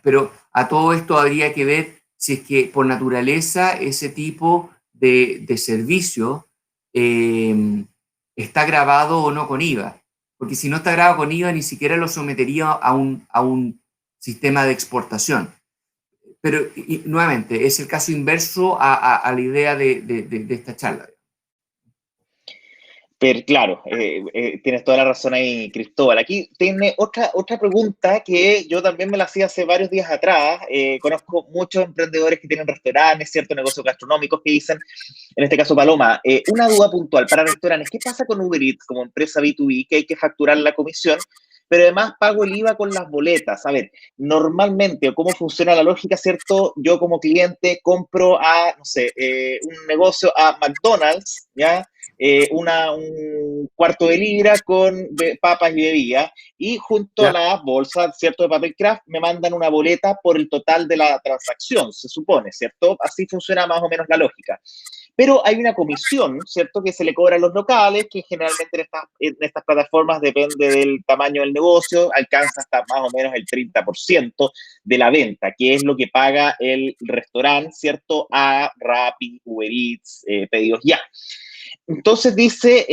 pero a todo esto habría que ver si es que por naturaleza ese tipo de servicio eh, está grabado o no con IVA. Porque si no está grabado con IVA, ni siquiera lo sometería a un sistema de exportación. Pero nuevamente, es el caso inverso a la idea de esta charla. Pero claro, tienes toda la razón ahí, Cristóbal. Aquí tiene otra pregunta que yo también me la hacía hace varios días atrás. Conozco muchos emprendedores que tienen restaurantes, ciertos negocios gastronómicos que dicen, en este caso Paloma, una duda puntual para restaurantes. ¿Qué pasa con Uber Eats como empresa B2B que hay que facturar la comisión? Pero además pago el IVA con las boletas. A ver, normalmente, o cómo funciona la lógica, ¿cierto? Yo como cliente compro no sé, un negocio a McDonald's, ¿ya? Un cuarto de libra con papas y bebidas, y junto a ¿Ya? la bolsa, ¿cierto?, de papel craft, me mandan una boleta por el total de la transacción, se supone, ¿cierto? Así funciona más o menos la lógica. Pero hay una comisión, ¿cierto?, que se le cobra a los locales, que generalmente en estas plataformas depende del tamaño del negocio, alcanza hasta más o menos el 30% de la venta, que es lo que paga el restaurante, ¿cierto?, a Rappi, Uber Eats, Pedidos Ya. Entonces dice,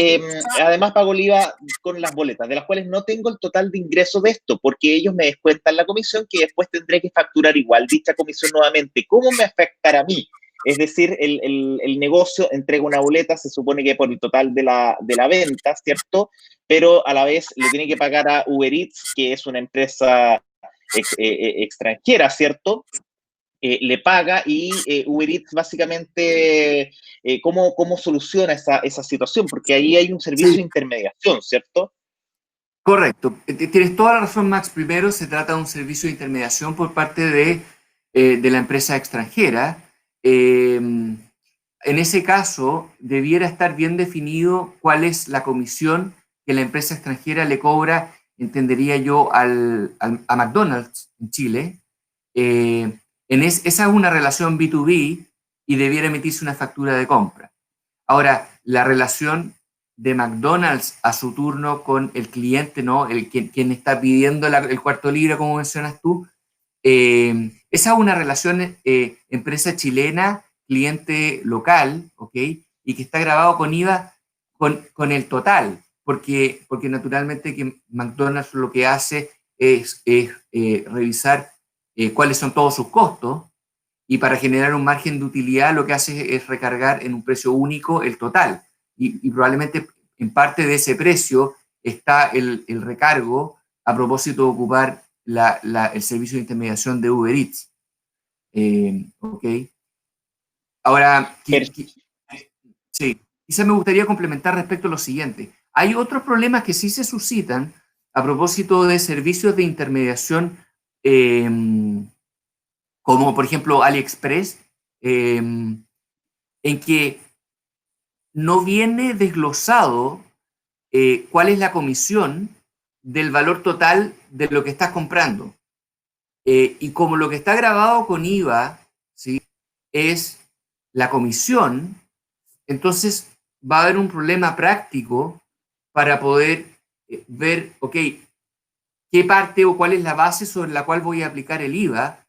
además pago el IVA con las boletas, de las cuales no tengo el total de ingresos de esto, porque ellos me descuentan la comisión que después tendré que facturar igual dicha comisión nuevamente. ¿Cómo me afectará a mí? Es decir, el negocio entrega una boleta, se supone que por el total de la venta, ¿cierto? Pero a la vez le tiene que pagar a Uber Eats, que es una empresa extranjera, ¿cierto? Le paga y Uber Eats básicamente, ¿cómo soluciona esa situación? Porque ahí hay un servicio Sí, de intermediación, ¿cierto? correcto. Tienes toda la razón, Max. Primero, se trata de un servicio de intermediación por parte de la empresa extranjera. En ese caso, debiera estar bien definido cuál es la comisión que la empresa extranjera le cobra, entendería yo, a McDonald's en Chile. Esa es una relación B2B y debiera emitirse una factura de compra. Ahora, la relación de McDonald's a su turno con el cliente, ¿no? Quien está pidiendo el cuarto libre, como mencionas tú. Esa es una relación empresa chilena, cliente local, ¿ok? Y que está grabado con IVA con el total, porque naturalmente que McDonald's lo que hace es revisar cuáles son todos sus costos, y para generar un margen de utilidad lo que hace es recargar en un precio único el total. Y probablemente en parte de ese precio está el recargo a propósito de ocupar el servicio de intermediación de Uber Eats. ¿Ok? Ahora, sí, quizás me gustaría complementar respecto a lo siguiente. Hay otros problemas que sí se suscitan a propósito de servicios de intermediación, como por ejemplo AliExpress, en que no viene desglosado cuál es la comisión del valor total de lo que estás comprando. Y como lo que está grabado con IVA, ¿sí?, es la comisión, entonces va a haber un problema práctico para poder ver, ok, qué parte o cuál es la base sobre la cual voy a aplicar el IVA,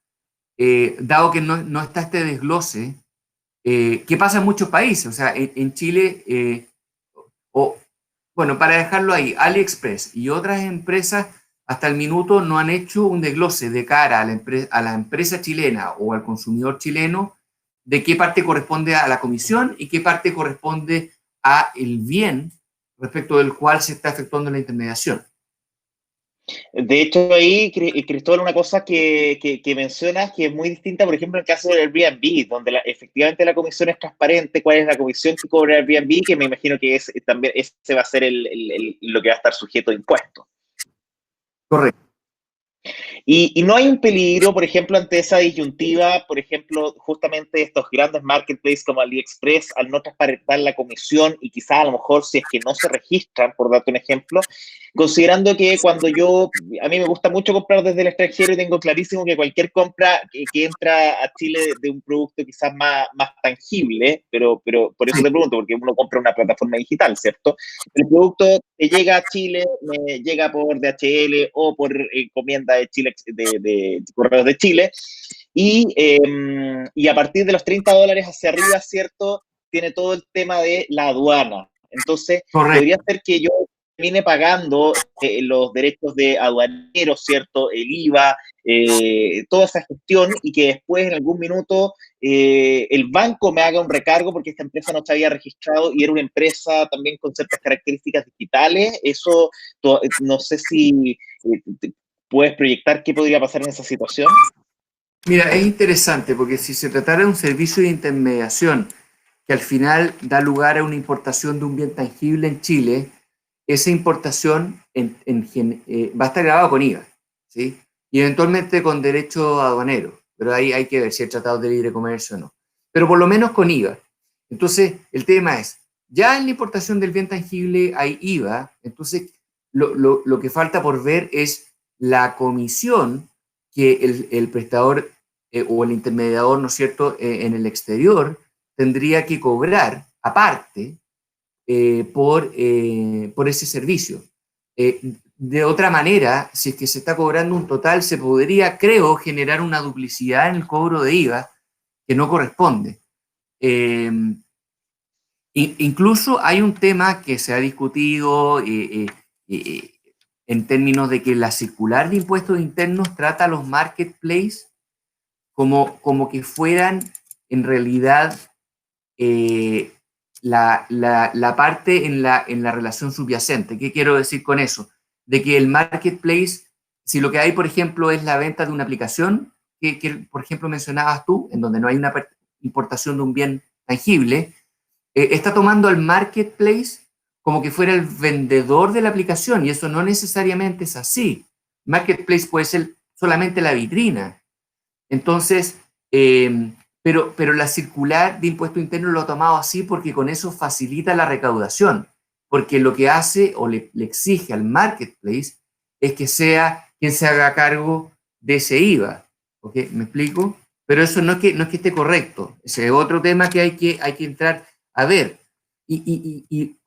dado que no está este desglose, que pasa en muchos países. O sea, en Chile, bueno, para dejarlo ahí, AliExpress y otras empresas hasta el minuto no han hecho un desglose de cara a la empresa chilena o al consumidor chileno de qué parte corresponde a la comisión y qué parte corresponde a el bien respecto del cual se está efectuando la intermediación. De hecho, ahí, Cristóbal, una cosa que mencionas que es muy distinta, por ejemplo, en el caso del Airbnb, donde efectivamente la comisión es transparente, cuál es la comisión que cobra el Airbnb, que me imagino que también ese va a ser lo que va a estar sujeto a impuestos. Correcto. Y no hay un peligro, por ejemplo, ante esa disyuntiva, por ejemplo, justamente estos grandes marketplaces como AliExpress, al no transparentar la comisión y quizás a lo mejor si es que no se registran, por darte un ejemplo, considerando que a mí me gusta mucho comprar desde el extranjero y tengo clarísimo que cualquier compra que entra a Chile de un producto quizás más tangible, pero por eso te pregunto, porque uno compra una plataforma digital, ¿cierto? El producto que llega a Chile, me llega por DHL o por encomienda de Chile, de Correos de Chile, y a partir de los $30 hacia arriba, ¿cierto? Tiene todo el tema de la aduana. Entonces, Correcto. podría ser que yo termine pagando los derechos de aduaneros, ¿cierto? El IVA, toda esa gestión, y que después en algún minuto el banco me haga un recargo porque esta empresa no se había registrado y era una empresa también con ciertas características digitales. Eso, no sé si puedes proyectar qué podría pasar en esa situación. Mira, es interesante porque si se tratara de un servicio de intermediación que al final da lugar a una importación de un bien tangible en Chile, esa importación va a estar grabada con IVA, ¿sí? Y eventualmente con derecho aduanero, pero ahí hay que ver si hay tratado de libre comercio o no. Pero por lo menos con IVA. Entonces, el tema es, ya en la importación del bien tangible hay IVA, entonces lo que falta por ver es la comisión que el prestador o el intermediador, ¿no es cierto?, en el exterior tendría que cobrar aparte por ese servicio. De otra manera, si es que se está cobrando un total, se podría, creo, generar una duplicidad en el cobro de IVA que no corresponde. Incluso hay un tema que se ha discutido en términos de que la circular de impuestos internos trata a los marketplaces como que fueran en realidad la parte en la relación subyacente. ¿Qué quiero decir con eso? De que el marketplace, si lo que hay, por ejemplo, es la venta de una aplicación, que por ejemplo mencionabas tú, en donde no hay una importación de un bien tangible, está tomando al marketplace como que fuera el vendedor de la aplicación, y eso no necesariamente es así. Marketplace puede ser solamente la vitrina. Entonces, pero la circular de impuesto interno lo ha tomado así porque con eso facilita la recaudación, porque lo que hace o le exige al marketplace es que sea quien se haga cargo de ese IVA. ¿Ok? ¿Me explico? Pero eso no es que esté correcto. Ese es otro tema que hay que entrar a ver. y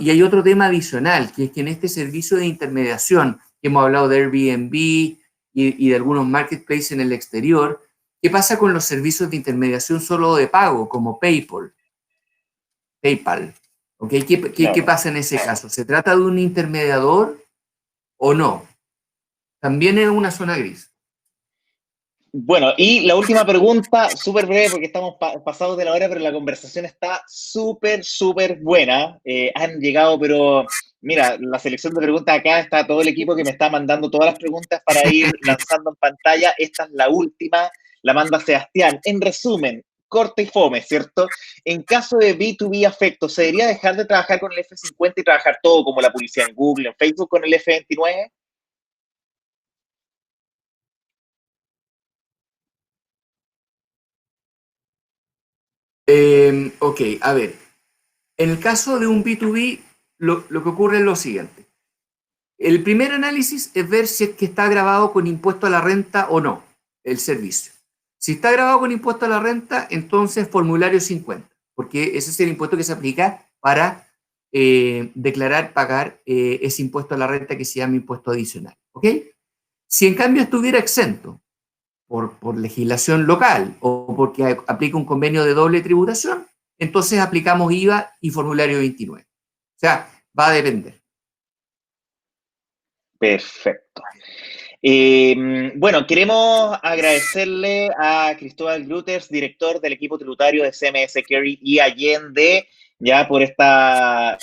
hay otro tema adicional, que es que en este servicio de intermediación, que hemos hablado de Airbnb y de algunos marketplaces en el exterior, ¿qué pasa con los servicios de intermediación solo de pago, como PayPal? ¿Ok? ¿Qué Claro. pasa en ese caso? ¿Se trata de un intermediador o no? También es una zona gris. Bueno, y la última pregunta, súper breve porque estamos pasados de la hora, pero la conversación está súper, súper buena. Han llegado, pero mira, la selección de preguntas acá está todo el equipo que me está mandando todas las preguntas para ir lanzando en pantalla. Esta es la última, la manda Sebastián. En resumen, corte y fome, ¿cierto? En caso de B2B afecto, ¿se debería dejar de trabajar con el F50 y trabajar todo como la publicidad en Google, en Facebook con el F29? Ok, a ver, en el caso de un B2B, lo que ocurre es lo siguiente. El primer análisis es ver si es que está grabado con impuesto a la renta o no, el servicio. Si está grabado con impuesto a la renta, entonces formulario 50, porque ese es el impuesto que se aplica para declarar, pagar ese impuesto a la renta que se llama impuesto adicional. ¿Ok? Si en cambio estuviera exento por legislación local o porque aplica un convenio de doble tributación, entonces aplicamos IVA y formulario 29. O sea, va a depender. Perfecto. Bueno, queremos agradecerle a Cristóbal Gruters, director del equipo tributario de CMS Carry y Allende, ya por esta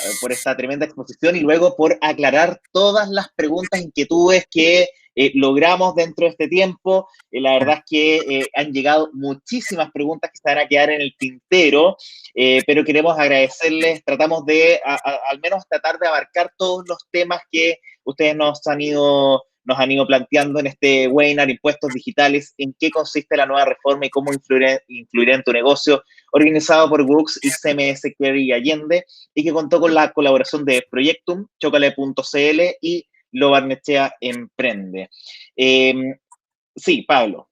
tremenda exposición y luego por aclarar todas las preguntas, inquietudes que logramos dentro de este tiempo. La verdad es que han llegado muchísimas preguntas que se van a quedar en el tintero, pero queremos agradecerles, tratamos de al menos tratar de abarcar todos los temas que ustedes nos han ido planteando en este webinar, Impuestos Digitales, en qué consiste la nueva reforma y cómo influirá en tu negocio, organizado por Brooks y CMS Query y Allende, y que contó con la colaboración de Proyectum, Chocale.cl y Lo Barnechea Emprende. Eh, sí, Pablo.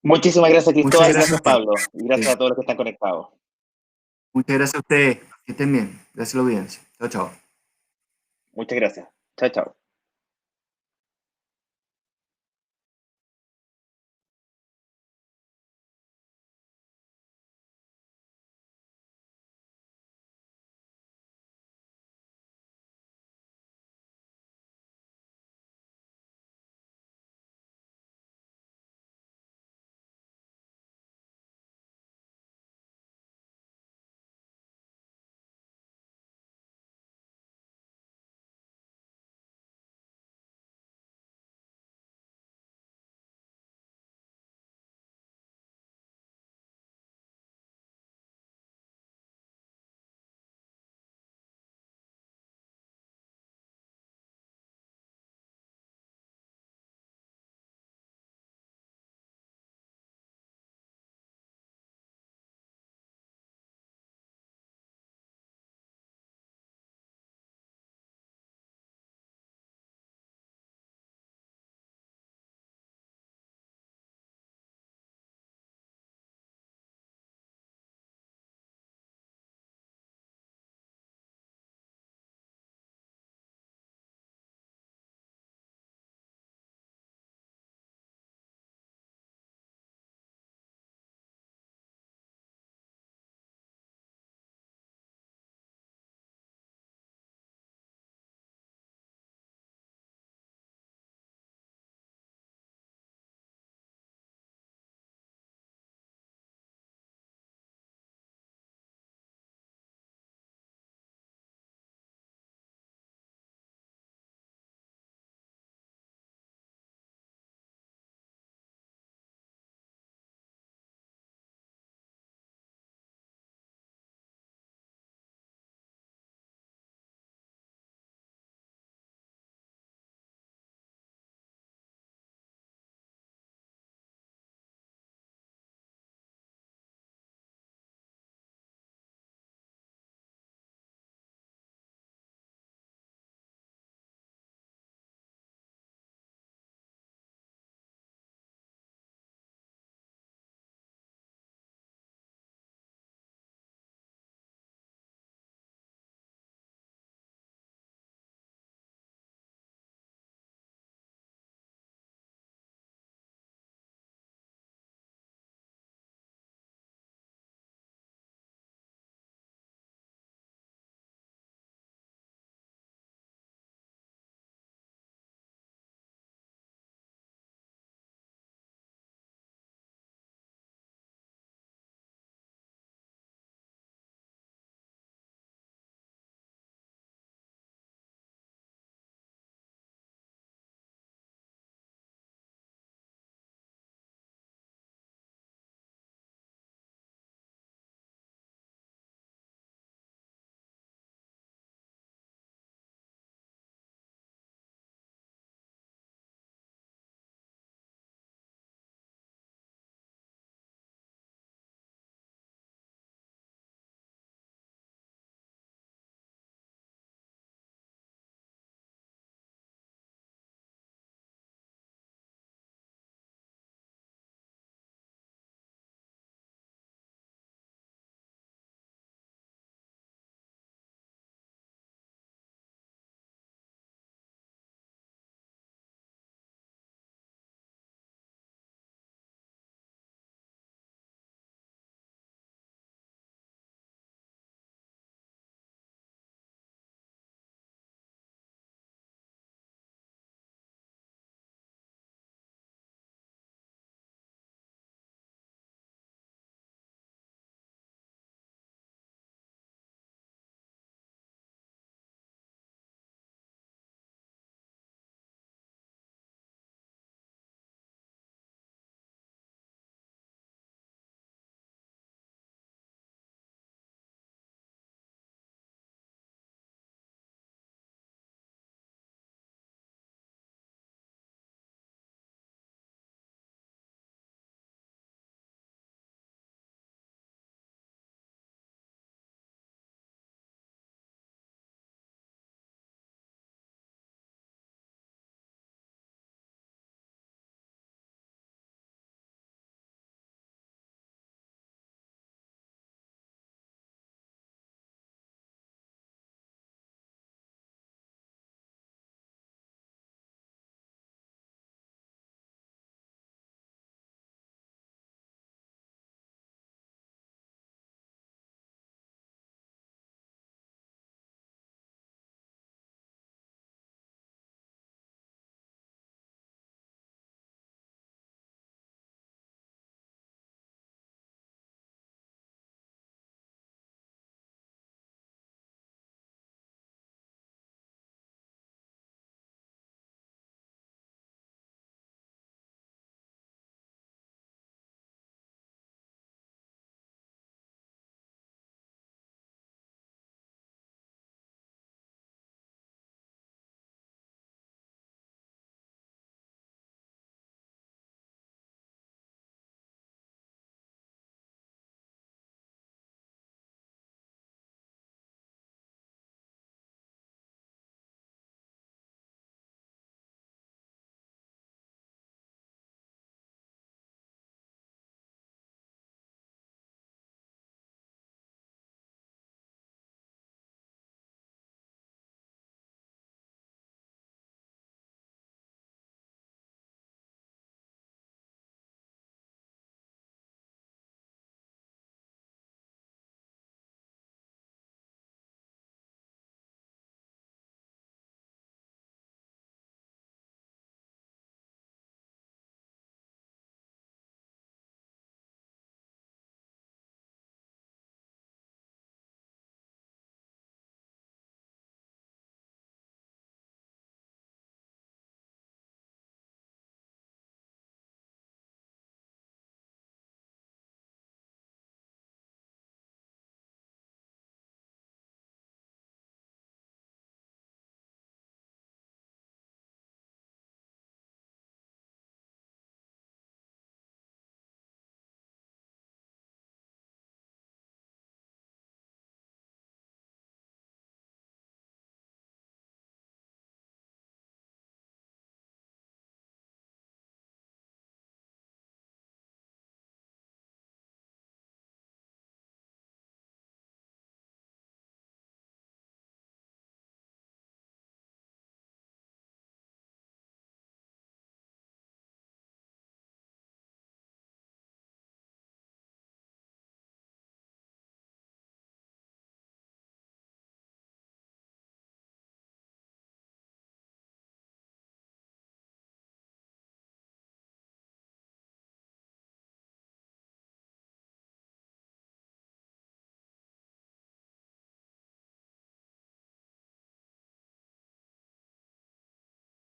Muchísimas gracias, Cristóbal. Muchas gracias a Gracias, usted. Pablo. Y gracias Sí. a todos los que están conectados. Muchas gracias a ustedes. Que estén bien. Gracias a la audiencia. Chao, chao. Muchas gracias. Chao, chao.